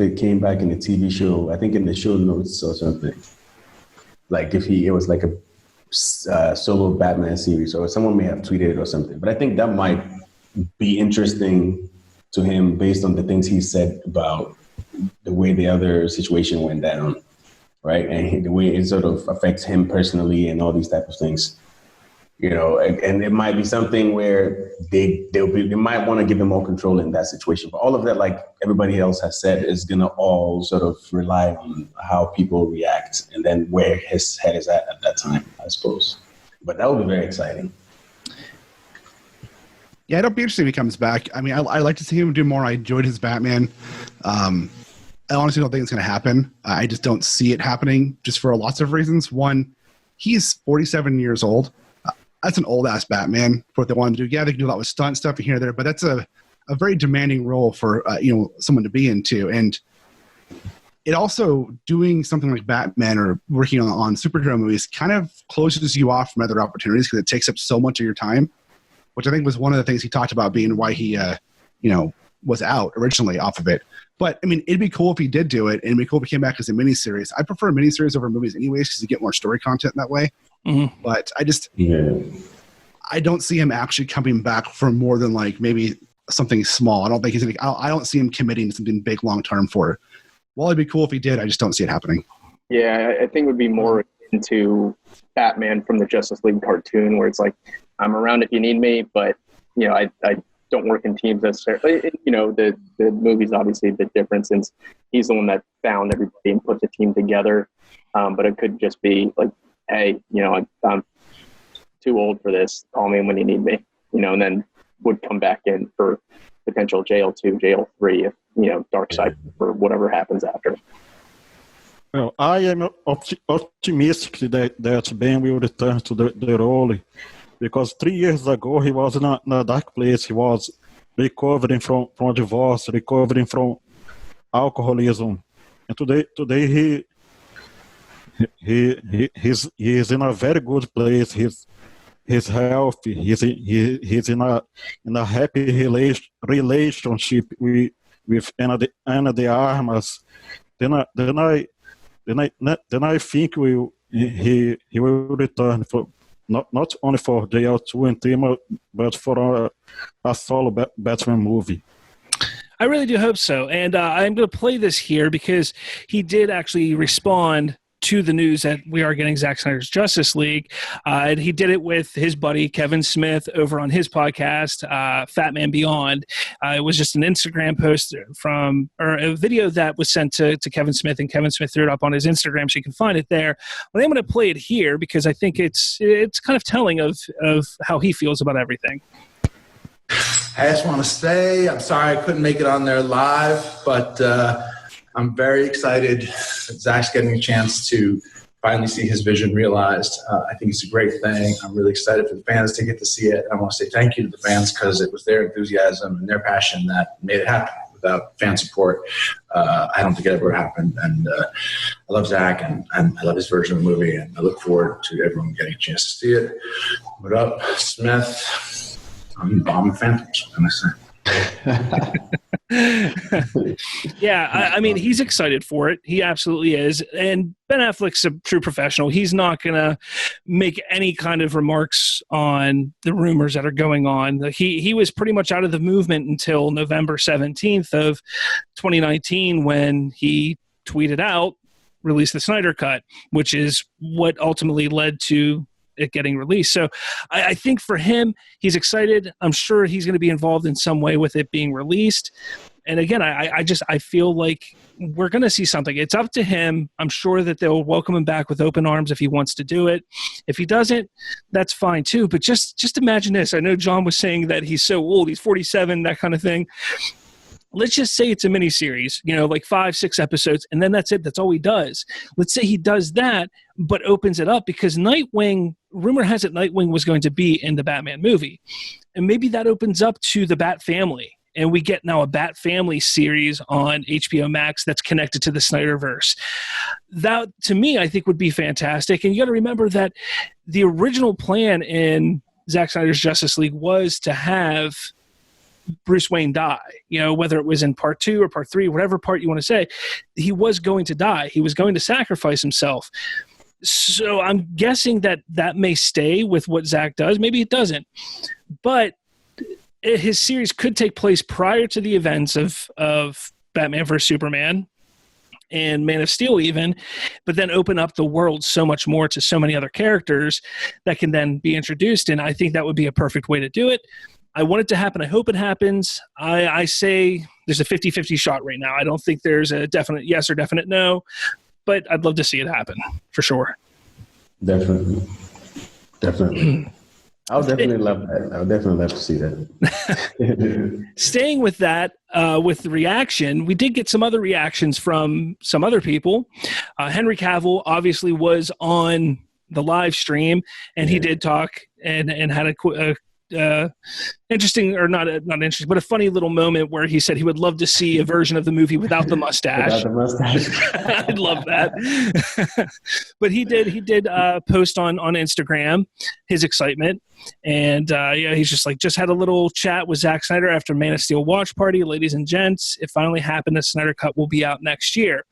it came back in a TV show, I think in the show notes or something, like if it was like a solo Batman series, or someone may have tweeted it or something. But I think that might be interesting to him based on the things he said about the way the other situation went down, right? And the way it sort of affects him personally and all these type of things. and it might be something where they might want to give him more control in that situation. But all of that, like everybody else has said, is going to all sort of rely on how people react and then where his head is at that time, I suppose. But that would be very exciting. Yeah, it'll be interesting if he comes back. I mean, I like to see him do more. I enjoyed his Batman. I honestly don't think it's going to happen. I just don't see it happening just for lots of reasons. One, he's 47 years old. That's an old-ass Batman for what they want to do. Yeah, they can do a lot with stunt stuff here and there, but that's a very demanding role for someone to be into. And it also, doing something like Batman or working on superhero movies kind of closes you off from other opportunities because it takes up so much of your time, which I think was one of the things he talked about being why he was out originally off of it. But, I mean, it'd be cool if he did do it, and it'd be cool if he came back as a miniseries. I prefer miniseries over movies anyways because you get more story content that way. Mm-hmm. But I don't see him actually coming back for more than, like, maybe something small. I don't think he's going to – I don't see him committing to something big long-term for it. Well, it'd be cool if he did. I just don't see it happening. Yeah, I think it would be more into Batman from the Justice League cartoon where it's like, I'm around if you need me, but, I don't work in teams necessarily. The movie's obviously a bit different since he's the one that found everybody and put the team together. But it could just be like, hey, I'm too old for this. Call me when you need me, and then would come back in for potential jail 2, jail 3 if, Darkseid or whatever happens after. Well, I am optimistic that Ben will return to the role. Because 3 years ago, he was in a dark place. He was recovering from a divorce, recovering from alcoholism. And today he's in a very good place. He's healthy. He's in a happy relationship with Ana de Armas. Then I think he will return for. Not only for JL2 and 3, but for a solo Batman movie. I really do hope so. And I'm going to play this here because he did actually respond to the news that we are getting Zack Snyder's Justice League. And he did it with his buddy Kevin Smith over on his podcast, Fat Man Beyond. It was just an Instagram post or a video that was sent to Kevin Smith, and Kevin Smith threw it up on his Instagram, so you can find it there. But I'm going to play it here because I think it's kind of telling of how he feels about everything. I just want to say I'm sorry I couldn't make it on there live, but I'm very excited that Zach's getting a chance to finally see his vision realized. I think it's a great thing. I'm really excited for the fans to get to see it. I want to say thank you to the fans because it was their enthusiasm and their passion that made it happen. Without fan support, I don't think it ever would happen. And I love Zach and I love his version of the movie, and I look forward to everyone getting a chance to see it. What up, Smith? I'm a fan. Yeah, I mean, he's excited for it. He absolutely is. And Ben Affleck's a true professional. He's not going to make any kind of remarks on the rumors that are going on. He was pretty much out of the movement until November 17th of 2019 when he tweeted out, release the Snyder Cut, which is what ultimately led to it getting released. So I think for him, he's excited. I'm sure he's going to be involved in some way with it being released. And again, I feel like we're going to see something. It's up to him. I'm sure that they'll welcome him back with open arms if he wants to do it. If he doesn't, that's fine too. But just imagine this. I know John was saying that he's so old, he's 47, that kind of thing. Let's just say it's a miniseries, like 5-6 episodes, and then that's it. That's all he does. Let's say he does that, but opens it up because Nightwing, rumor has it Nightwing was going to be in the Batman movie. And maybe that opens up to the Bat family. And we get now a Bat family series on HBO Max that's connected to the Snyderverse. That, to me, I think would be fantastic. And you got to remember that the original plan in Zack Snyder's Justice League was to have Bruce Wayne die, whether it was in part 2 or part 3, whatever part you want to say, he was going to die. He was going to sacrifice himself. So I'm guessing that may stay with what Zach does. Maybe it doesn't. But his series could take place prior to the events of Batman vs. Superman. in Man of Steel even, but then open up the world so much more to so many other characters that can then be introduced. And I think that would be a perfect way to do it. I want it to happen. I hope it happens. I say there's a 50-50 shot right now. I don't think there's a definite yes or definite no, but I'd love to see it happen for sure. Definitely. I would definitely love that. I would definitely love to see that. Staying with that, with the reaction, we did get some other reactions from some other people. Henry Cavill obviously was on the live stream, and he did talk and had a interesting, or not interesting, but a funny little moment where he said he would love to see a version of the movie without the mustache. I'd love that. But he did post on Instagram his excitement. And he's just had a little chat with Zack Snyder after Man of Steel watch party. Ladies and gents, it finally happened. The Snyder Cut will be out next year.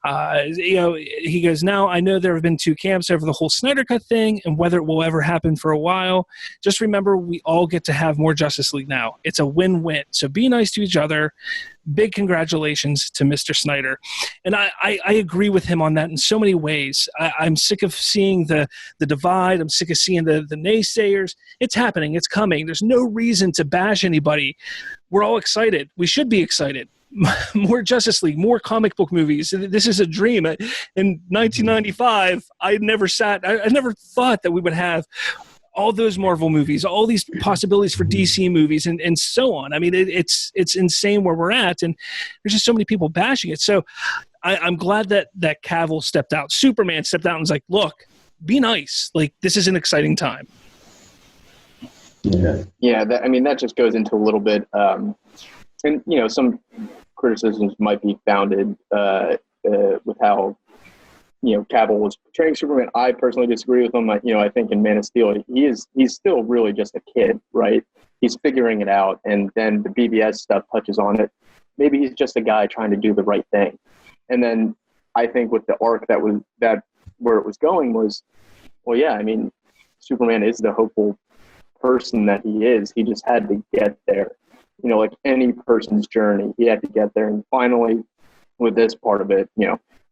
He goes, now I know there have been two camps over the whole Snyder Cut thing and whether it will ever happen for a while. Just remember, we all get to have more Justice League now. It's a win-win. So be nice to each other. Big congratulations to Mr. Snyder. And I agree with him on that in so many ways. I'm sick of seeing the divide. I'm sick of seeing the naysayers. It's happening. It's coming. There's no reason to bash anybody. We're all excited. We should be excited. More Justice League, more comic book movies. This is a dream. In 1995, I never thought that we would have all those Marvel movies, all these possibilities for DC movies, and so on. I mean, it's insane where we're at, and there's just so many people bashing it. So I'm glad that Cavill stepped out. Superman stepped out and was like, look, be nice. Like, this is an exciting time. Yeah. That just goes into a little bit, and some criticisms might be founded with how Cavill was portraying Superman. I personally disagree with him. I think in Man of Steel he's still really just a kid, right? He's figuring it out, and then the BBS stuff touches on it. Maybe he's just a guy trying to do the right thing. And then I think with the arc that where it was going was, well, yeah, I mean, Superman is the hopeful person that he is. He just had to get there. Like any person's journey, he had to get there. And finally, with this part of it,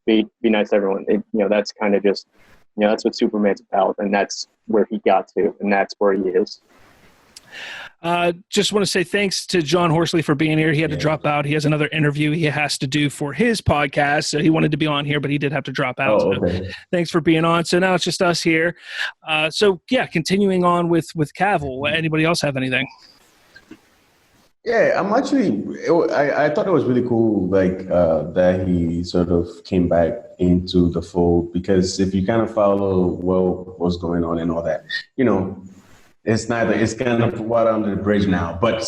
be nice to everyone. That's kind of just, that's what Superman's about. And that's where he got to. And that's where he is. Just want to say thanks to John Horsley for being here. He had to drop out. He has another interview he has to do for his podcast. So he wanted to be on here, but he did have to drop out. Okay. So thanks for being on. So now it's just us here. Continuing on with Cavill. Anybody else have anything? Yeah, I'm actually. I thought it was really cool, that he sort of came back into the fold, because if you kind of follow what's going on and all that, it's kind of water under the bridge now. But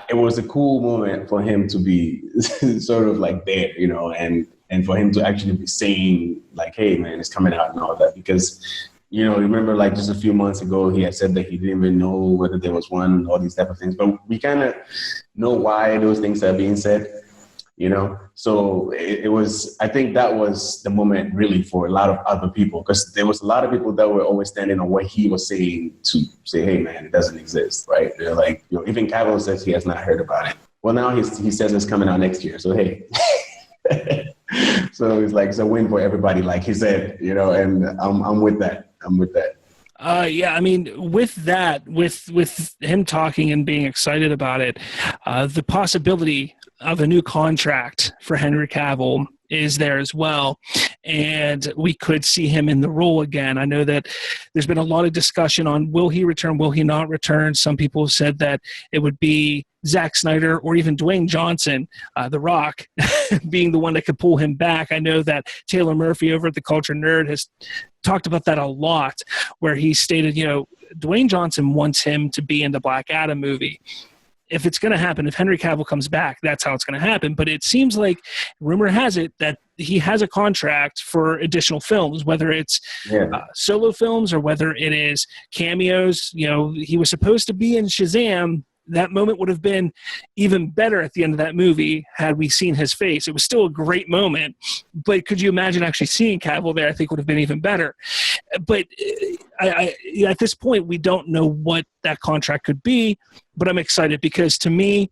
it was a cool moment for him to be sort of like there, and for him to actually be saying like, "Hey, man, it's coming out" and all that, because. Remember like just a few months ago, he had said that he didn't even know whether there was one, all these type of things. But we kind of know why those things are being said, So it was, I think that was the moment really for a lot of other people, because there was a lot of people that were always standing on what he was saying to say, hey, man, it doesn't exist, right? They're like, even Cavill says he has not heard about it. Well, now he says it's coming out next year. So, hey. So it's like it's a win for everybody, like he said, and I'm with that. I mean, with that, with him talking and being excited about it, the possibility of a new contract for Henry Cavill is there as well. And we could see him in the role again. I know that there's been a lot of discussion on will he return, will he not return? Some people have said that it would be Zack Snyder or even Dwayne Johnson, The Rock, being the one that could pull him back. I know that Taylor Murphy over at The Culture Nerd has talked about that a lot, where he stated, Dwayne Johnson wants him to be in the Black Adam movie. If it's going to happen, if Henry Cavill comes back, that's how it's going to happen. But it seems like, rumor has it, that he has a contract for additional films, whether it's solo films or whether it is cameos. He was supposed to be in Shazam. That moment would have been even better at the end of that movie had we seen his face. It was still a great moment, but could you imagine actually seeing Cavill there? I think would have been even better. But I at this point, we don't know what that contract could be, but I'm excited because to me,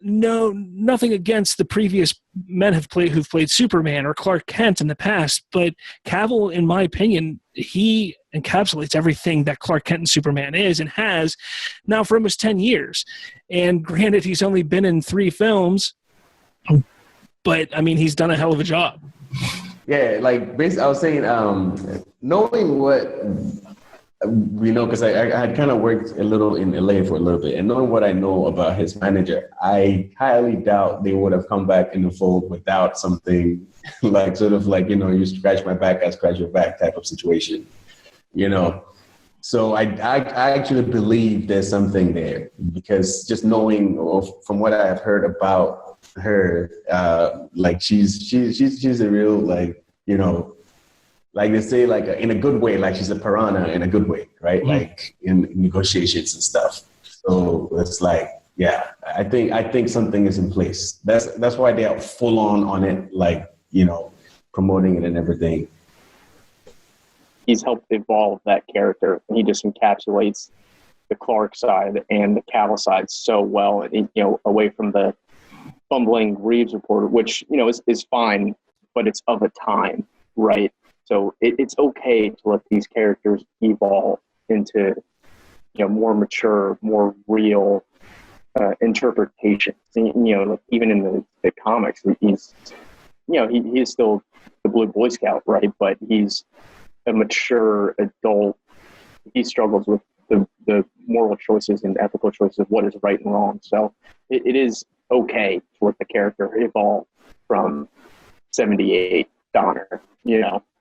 no, nothing against the previous men who've played Superman or Clark Kent in the past, but Cavill, in my opinion, he encapsulates everything that Clark Kent and Superman is and has now for almost 10 years. And granted, he's only been in 3 films, but I mean, he's done a hell of a job. Yeah, like basically, I was saying, knowing what we know, because I had kind of worked a little in LA for a little bit, and knowing what I know about his manager, I highly doubt they would have come back in the fold without something like sort of like, you scratch my back, I scratch your back type of situation, So I actually believe there's something there, because just knowing from what I have heard about her, like she's a real, like, like they say, like in a good way, like she's a piranha in a good way, right? Mm-hmm. Like in negotiations and stuff. So it's like, yeah, I think something is in place. That's why they are full on it, like, promoting it and everything. He's helped evolve that character, and he just encapsulates the Clark side and the Cavill side so well, away from the bumbling Reeves reporter, which, is fine, but it's of a time, right? So it's okay to let these characters evolve into, more mature, more real interpretations. Like even in the comics, he's, he is still the Blue Boy Scout, right? But he's a mature adult. He struggles with the moral choices and ethical choices of what is right and wrong. So it is okay to let the character evolve from 78 Donner,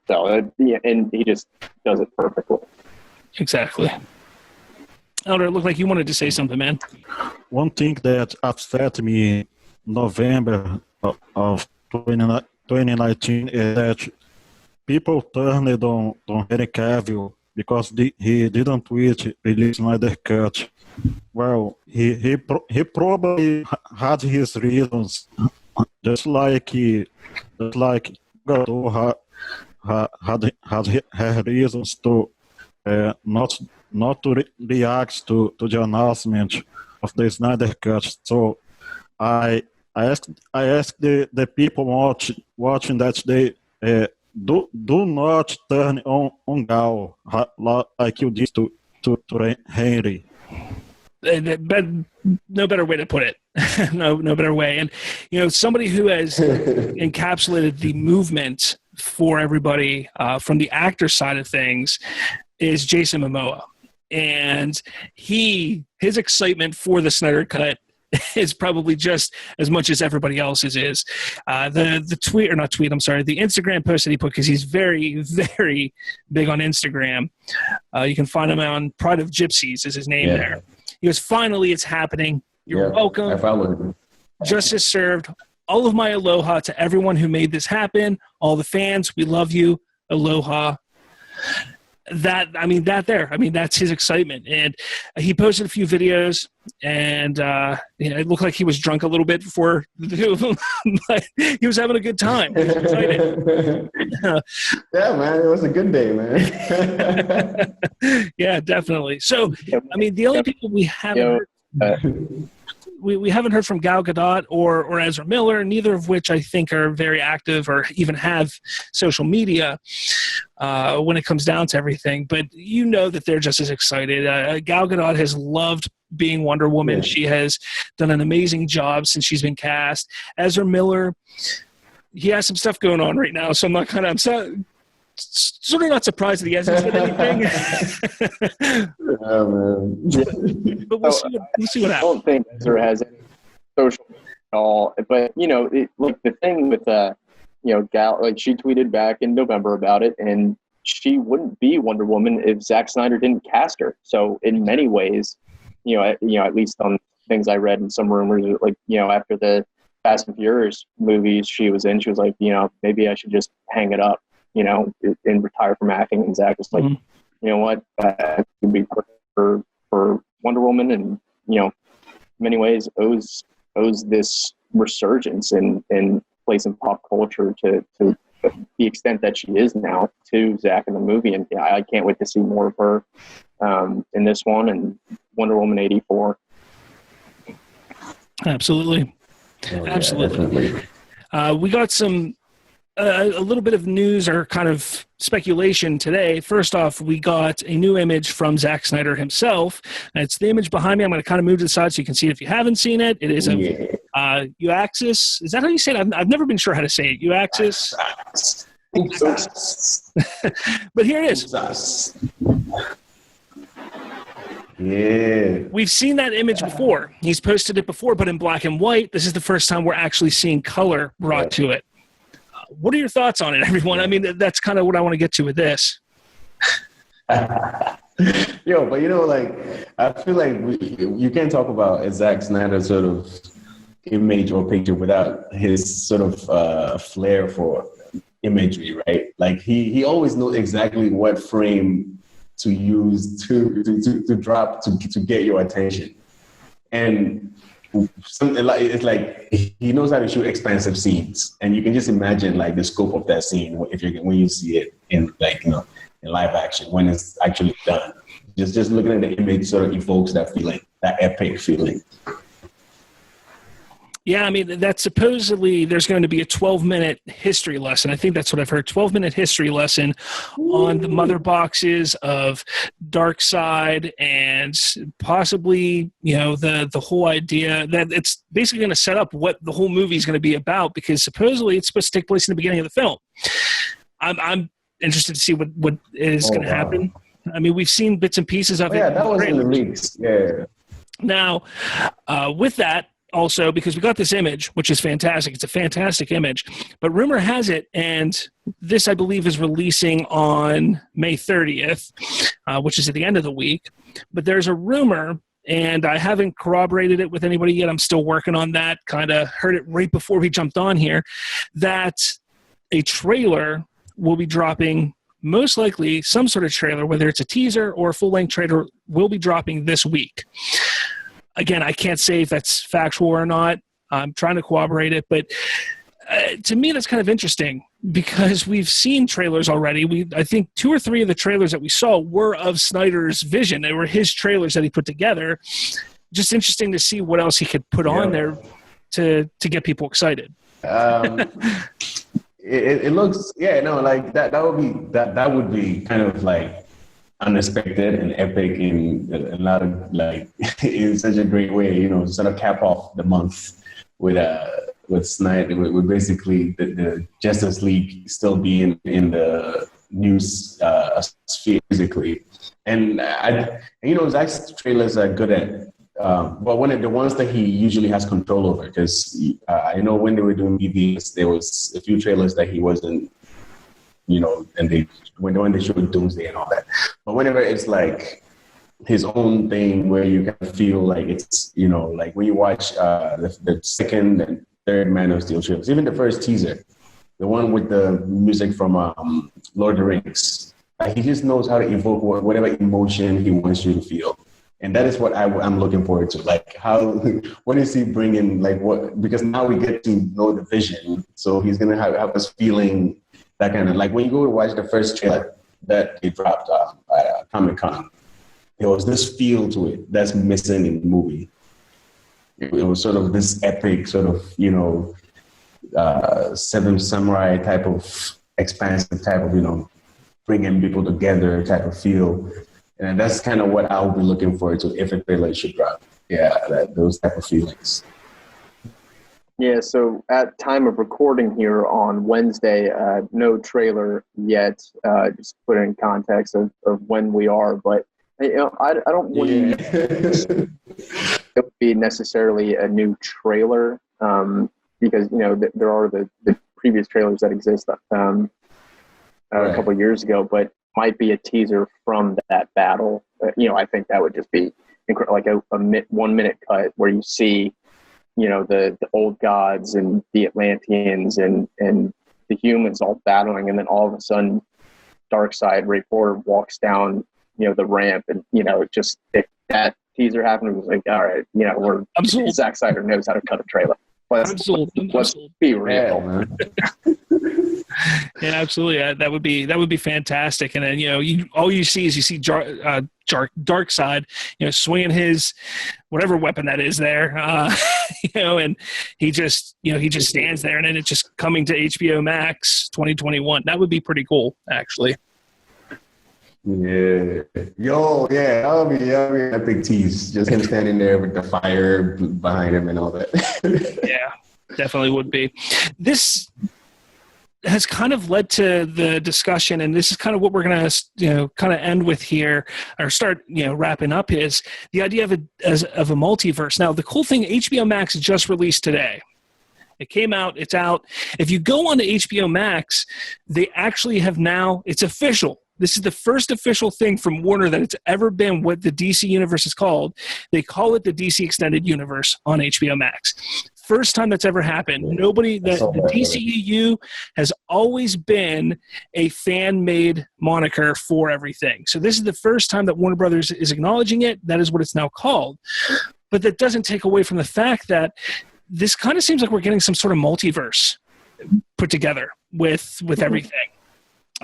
So, and he just does it perfectly. Exactly. Elder, it looked like you wanted to say something, man. One thing that upset me November of 2019 is that people turned on Henry Cavill because he didn't release Snyder Cut. Well, he probably had his reasons, just like Godot had her reasons to not to react to the announcement of the Snyder Cut. So I asked the people watching that they do not turn on Gal like you did to Henry. But no better way to put it. no better way. And somebody who has encapsulated the movement for everybody from the actor side of things is Jason Momoa, and his excitement for the Snyder Cut is probably just as much as everybody else's is. The Instagram post that he put, because he's very, very big on Instagram. You can find him on Pride of Gypsies is his name there. He goes, finally, it's happening. You're welcome. I followed him. Justice served. All of my aloha to everyone who made this happen. All the fans, we love you. Aloha. That's his excitement. And he posted a few videos, and it looked like he was drunk a little bit before the two of them, but he was having a good time. He was excited. Yeah, man, it was a good day, man. Yeah, definitely. So, the only people we haven't we haven't heard from Gal Gadot or Ezra Miller, neither of which I think are very active or even have social media when it comes down to everything. But that they're just as excited. Gal Gadot has loved being Wonder Woman. Yeah. She has done an amazing job since she's been cast. Ezra Miller, he has some stuff going on right now, so I'm sort of not surprised that he hasn't said anything. Oh, man. But we'll see what happens. I don't think Ezra has any social at all. But, like the thing with, Gal, like she tweeted back in November about it, and she wouldn't be Wonder Woman if Zack Snyder didn't cast her. So in many ways, at least on things I read and some rumors, like, after the Fast and Furious movies she was in, she was like, maybe I should just hang it up, and retire from acting. And Zach was like, you know what, it would be perfect for Wonder Woman, and in many ways owes this resurgence in place in pop culture to the extent that she is now to Zach in the movie. And I can't wait to see more of her in this one and Wonder Woman 84. Absolutely. Oh, yeah, Absolutely. definitely. We got some a little bit of news or kind of speculation today. First off, we got a new image from Zack Snyder himself. And it's the image behind me. I'm going to kind of move to the side so you can see it if you haven't seen it. It is a U-axis. Is that how you say it? I've never been sure how to say it. U-axis. But here it is. Yeah. We've seen that image before. He's posted it before, but in black and white. This is the first time we're actually seeing color brought to it. What are your thoughts on it, everyone? I mean, that's kind of what I want to get to with this. Yo, but like, I feel like you can't talk about a Zack Snyder sort of image or picture without his sort of flair for imagery, right? Like he always knows exactly what frame to use to drop to get your attention, and something like it's like he knows how to shoot expansive scenes, and you can just imagine like the scope of that scene when you see it in in live action when it's actually done. Just looking at the image sort of evokes that feeling, that epic feeling. Yeah, I mean, that supposedly there's going to be a 12-minute history lesson. I think that's what I've heard, 12-minute history lesson on the mother boxes of Darkseid and possibly, the whole idea that it's basically going to set up what the whole movie is going to be about, because supposedly it's supposed to take place in the beginning of the film. I'm interested to see what is going to happen. I mean, we've seen bits and pieces of it. Yeah, that was in the leaks. Yeah. Now, with that, also, because we got this image, which is fantastic. It's a fantastic image. But rumor has it, and this, I believe, is releasing on May 30th, which is at the end of the week. But there's a rumor, and I haven't corroborated it with anybody yet. I'm still working on that. Kind of heard it right before we jumped on here, that a trailer will be dropping, most likely some sort of trailer, whether it's a teaser or a full-length trailer, will be dropping this week. Again, I can't say if that's factual or not. I'm trying to corroborate it, but to me, that's kind of interesting because we've seen trailers already. I think 2 or 3 of the trailers that we saw were of Snyder's vision. They were his trailers that he put together. Just interesting to see what else he could put on there to get people excited. It looks, like that would be kind of like unexpected and epic in a lot of in such a great way, sort of cap off the month with Snyder, with basically the Justice League still being in the news sphere physically. And Zack's trailers are good at, but one of the ones that he usually has control over, because I know when they were doing BVS, there was a few trailers that he wasn't, and when they showed Doomsday and all that. But whenever it's like his own thing where you kind of feel like it's, like when you watch the second and third Man of Steel trailers, even the first teaser, the one with the music from Lord of the Rings, he just knows how to evoke whatever emotion he wants you to feel. And that is what I'm looking forward to. Like, what is he bringing? Like, what? Because now we get to know the vision. So he's going to have us feeling that kind of, like when you go to watch the first trailer that he dropped at Comic-Con, there was this feel to it that's missing in the movie. It was sort of this epic sort of, Seven Samurai type of expansive type of, bringing people together type of feel. And that's kind of what I'll be looking forward to if a trailer should drop. Yeah, those type of feelings. Yeah, so at time of recording here on Wednesday, no trailer yet, just put in context of when we are. But, I don't want it would be necessarily a new trailer because, there are the previous trailers that exist a couple of years ago, but might be a teaser from that battle. I think that would just be like a 1 minute cut where you see, the old gods and the Atlanteans and the humans all battling, and then all of a sudden Darkseid, Ray Porter, walks down, the ramp, and just if that teaser happened, it was like, all right, Zack Snyder knows how to cut a trailer. Let's be real. Yeah, absolutely. That would be fantastic. And then all you see is dark side, swinging his whatever weapon that is there, and he just stands there, and then it's just coming to HBO Max 2021. That would be pretty cool, actually. Yeah. That would be an epic tease. Just him standing there with the fire behind him and all that. Yeah, definitely would be. This has kind of led to the discussion, and this is kind of what we're going to, kind of end with here, or start, wrapping up, is the idea of a multiverse. Now, the cool thing, HBO Max just released today. It came out, it's out. If you go on to HBO Max, they actually have now, it's official. This is the first official thing from Warner that it's ever been what the DC Universe is called. They call it the DC Extended Universe on HBO Max. First time that's ever happened. The DCEU has always been a fan-made moniker for everything. So this is the first time that Warner Brothers is acknowledging it. That is what it's now called. But that doesn't take away from the fact that this kind of seems like we're getting some sort of multiverse put together with everything.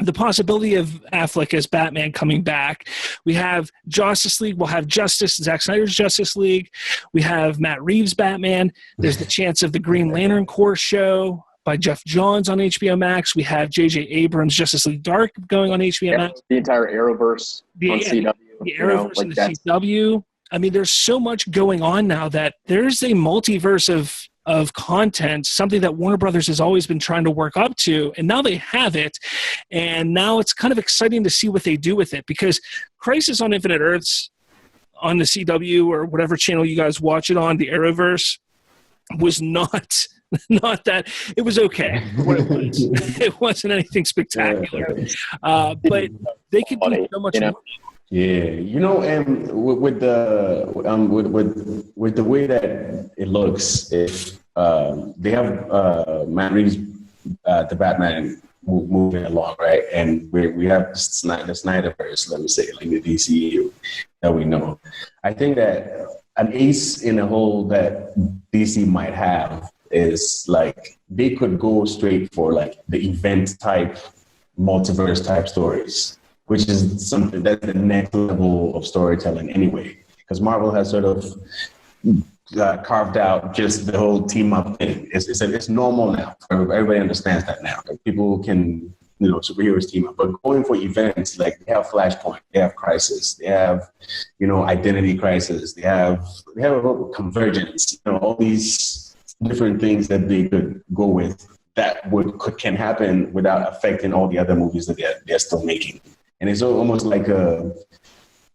The possibility of Affleck as Batman coming back. We have Justice League. We'll have Zack Snyder's Justice League. We have Matt Reeves' Batman. There's the chance of the Green Lantern Corps show by Jeff Johns on HBO Max. We have J.J. Abrams' Justice League Dark going on HBO Max. The entire Arrowverse on CW. The Arrowverse and the CW. I mean, there's so much going on now that there's a multiverse of content, something that Warner Brothers has always been trying to work up to, and now they have it, and now it's kind of exciting to see what they do with it, because Crisis on Infinite Earths on the CW or whatever channel you guys watch it on, the Arrowverse, was not that. It was okay for what it was. It wasn't anything spectacular, but they could do so much more. Yeah, and with the way that it looks, if they have Matt Reeves, the Batman moving along, right, and we have the Snyderverse, let me say, like the DCU that we know. I think that an ace in a hole that DC might have is like they could go straight for like the event type, multiverse type stories, which is something that's the next level of storytelling anyway. Because Marvel has sort of carved out just the whole team up thing. It's normal now. Everybody understands that now. Like people can, superheroes team up. But going for events, like they have Flashpoint, they have Crisis, they have, Identity Crisis, they have a Convergence, all these different things that they could go with that can happen without affecting all the other movies that they're still making. And it's almost like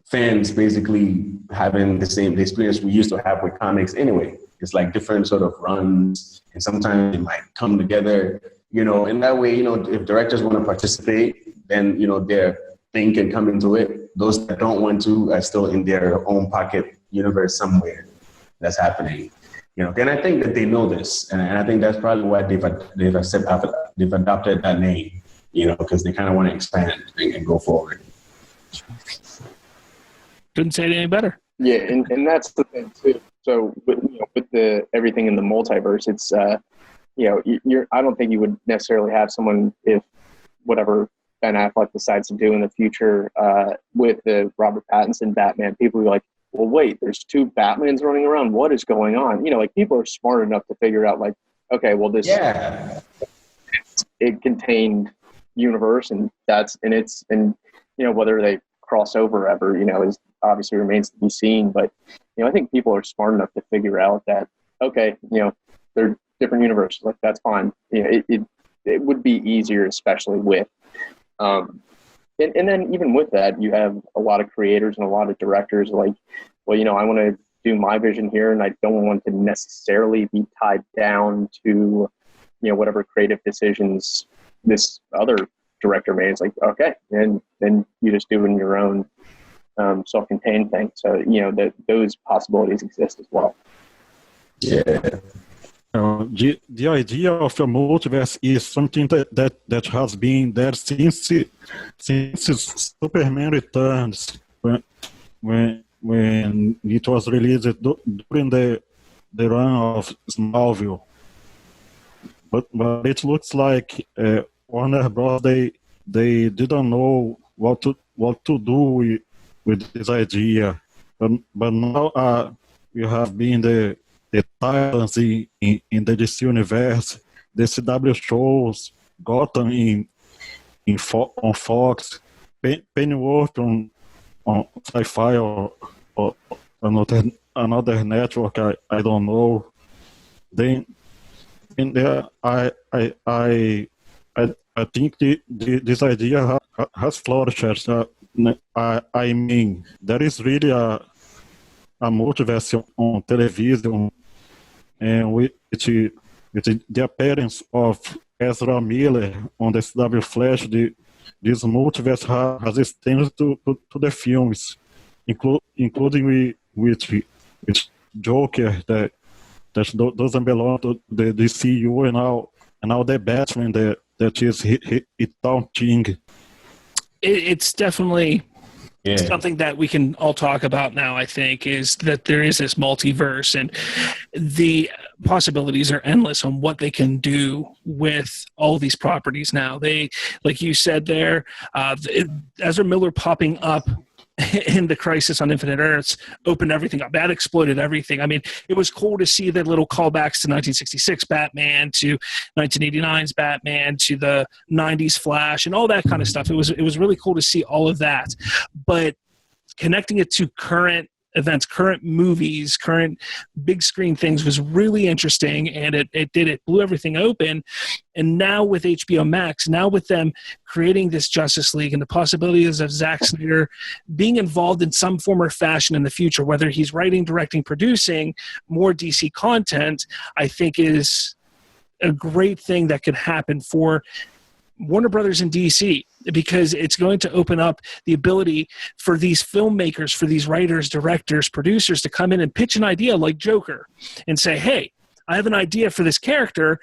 fans basically having the experience we used to have with comics anyway. It's like different sort of runs, and sometimes they might come together, in that way, if directors want to participate, then, their thing can come into it. Those that don't want to are still in their own pocket universe somewhere that's happening. And I think that they know this, and I think that's probably why they've adopted that name. Because they kind of want to expand and go forward. Couldn't say it any better. Yeah, and that's the thing too. So with the everything in the multiverse, it's I don't think you would necessarily have someone, if whatever Ben Affleck decides to do in the future with the Robert Pattinson Batman, people will be like, well, wait, there's two Batmans running around. What is going on? People are smart enough to figure out, like, okay, well, this it contained universe, and whether they cross over ever, is obviously remains to be seen. But I think people are smart enough to figure out that, okay, they're different universes. Like, that's fine. It would be easier, especially with and then even with that, you have a lot of creators and a lot of directors like, well, I want to do my vision here, and I don't want to necessarily be tied down to whatever creative decisions this other director made. It's like, okay, and then you just do it in your own self-contained thing. So that those possibilities exist as well. Yeah. The idea of a multiverse is something that has been there since Superman Returns, when it was released during the run of Smallville. But it looks like Warner Bros. They didn't know what to do with this idea. But now you have been the titans in the DC universe, the CW shows, Gotham on Fox, Pennyworth on Sci-Fi or another network. I don't know. Then in there, I think this idea has flourished. I mean, there is really a multiverse on television, and with the appearance of Ezra Miller on the CW Flash, this multiverse has extended to the films, including with Joker that doesn't belong to the DCU, and now the Batman that is its own thing. It's definitely something that we can all talk about now, I think, is that there is this multiverse, and the possibilities are endless on what they can do with all these properties now. They, like you said there, Ezra Miller popping up in the Crisis on Infinite Earths opened everything up. That exploded everything. I mean, it was cool to see the little callbacks to 1966 Batman, to 1989's Batman, to the 90s Flash, and all that kind of stuff. It was really cool to see all of that. But connecting it to current events, current movies, current big screen things was really interesting, and it blew everything open. And now with HBO Max, now with them creating this Justice League and the possibilities of Zack Snyder being involved in some form or fashion in the future, whether he's writing, directing, producing more DC content, I think is a great thing that could happen for Warner Brothers and DC, because it's going to open up the ability for these filmmakers, for these writers, directors, producers to come in and pitch an idea like Joker and say, hey, I have an idea for this character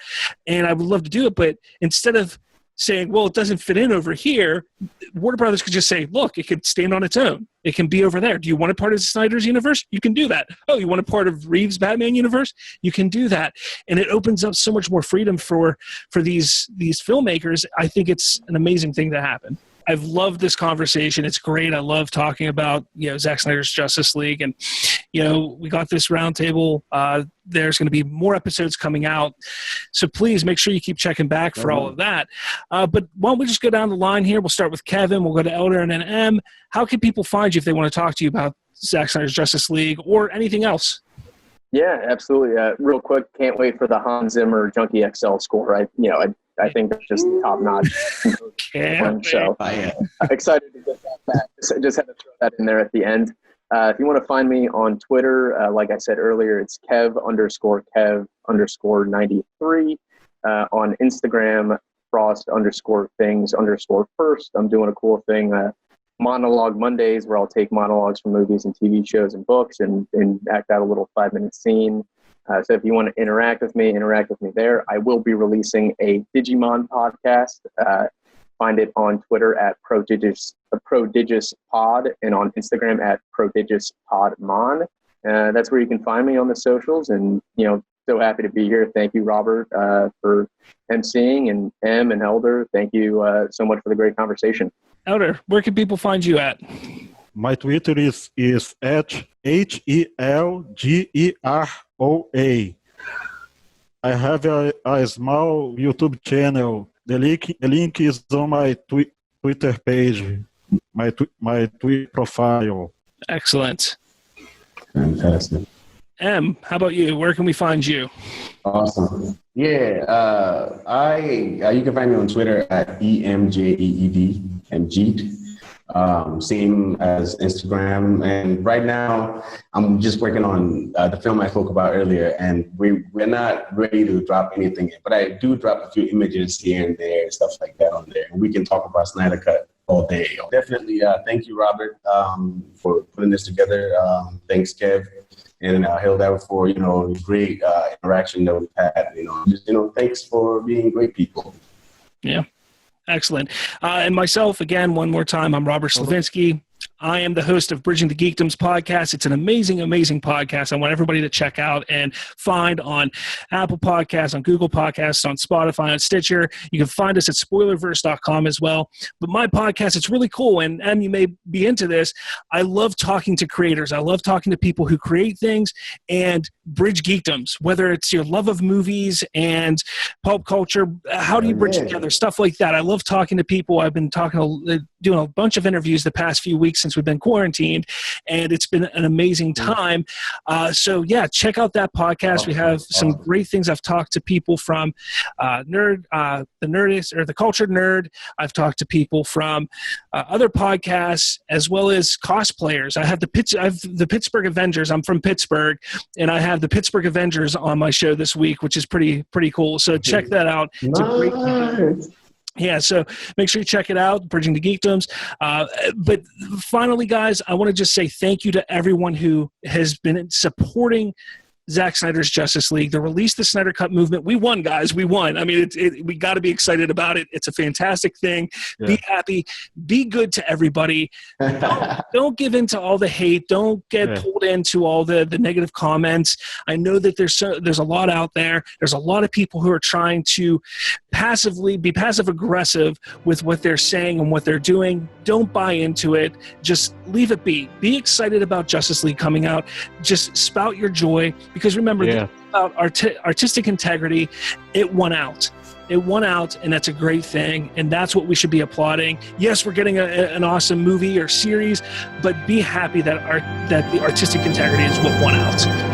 and I would love to do it. But instead of saying, well, it doesn't fit in over here, Warner Brothers could just say, look, it could stand on its own. It can be over there. Do you want a part of Snyder's universe? You can do that. Oh, you want a part of Reeves' Batman universe? You can do that. And it opens up so much more freedom for these filmmakers. I think it's an amazing thing to happen. I've loved this conversation. It's great. I love talking about, Zack Snyder's Justice League. And, we got this roundtable. There's going to be more episodes coming out. So please make sure you keep checking back for all of that. But why don't we just go down the line here? We'll start with Kevin. We'll go to Elder and then M. How can people find you if they want to talk to you about Zack Snyder's Justice League or anything else? Yeah, absolutely. Real quick, can't wait for the Hans Zimmer Junkie XL score. I think that's just top notch. So excited to get that back. Just had to throw that in there at the end. If you want to find me on Twitter, like I said earlier, it's Kev_93. On Instagram, Frost_things_first. I'm doing a cool thing, Monologue Mondays, where I'll take monologues from movies and TV shows and books and act out a little 5-minute scene. So if you want to interact with me there. I will be releasing a Digimon podcast. Find it on Twitter at ProdigiousPod and on Instagram at ProdigiousPodmon. That's where you can find me on the socials. And, so happy to be here. Thank you, Robert, for emceeing, and M and Elder. Thank you so much for the great conversation. Elder, where can people find you at? My Twitter is at HELGEROA. I have a small YouTube channel. The link is on my Twitter page, my Twitter profile. Excellent. Fantastic. M, how about you? Where can we find you? Awesome. Yeah, you can find me on Twitter at EMJEEDMJeet. Same as Instagram. And right now, I'm just working on the film I spoke about earlier, and we're not ready to drop anything yet, but I do drop a few images here and there, stuff like that on there. And we can talk about Snyder Cut all day. Definitely, thank you, Robert, for putting this together. Thanks, Kev. And Hilda for, great interaction that we've had. Thanks for being great people. Yeah. Excellent. And myself, again, one more time, I'm Robert Slavinsky. I am the host of Bridging the Geekdoms podcast. It's an amazing, amazing podcast. I want everybody to check out and find on Apple Podcasts, on Google Podcasts, on Spotify, on Stitcher. You can find us at spoilerverse.com as well. But my podcast, it's really cool, and you may be into this. I love talking to creators. I love talking to people who create things and bridge geekdoms, whether it's your love of movies and pulp culture. How do you bridge together? Stuff like that. I love talking to people. I've been doing a bunch of interviews the past few weeks since we've been quarantined, and it's been an amazing time. So yeah, check out that podcast. We have some great things. I've talked to people from the Nerdist or the Cultured Nerd. I've talked to people from other podcasts as well as cosplayers. I have the Pittsburgh Avengers. I'm from Pittsburgh, and I have the Pittsburgh Avengers on my show this week, which is pretty cool. So check that out. It's a great Yeah, so make sure you check it out, Bridging the Geekdoms. But finally, guys, I want to just say thank you to everyone who has been supporting Zack Snyder's Justice League, the release, the Snyder Cut movement. We won, guys. We won. I mean, we got to be excited about it. It's a fantastic thing. Yeah. Be happy. Be good to everybody. Don't give in to all the hate. Don't get pulled into all the negative comments. I know that there's a lot out there. There's a lot of people who are trying to be passive aggressive with what they're saying and what they're doing. Don't buy into it. Just leave it be. Be excited about Justice League coming out. Just spout your joy. Because remember, about artistic integrity, it won out. It won out, and that's a great thing, and that's what we should be applauding. Yes, we're getting an awesome movie or series, but be happy that the artistic integrity is what won out.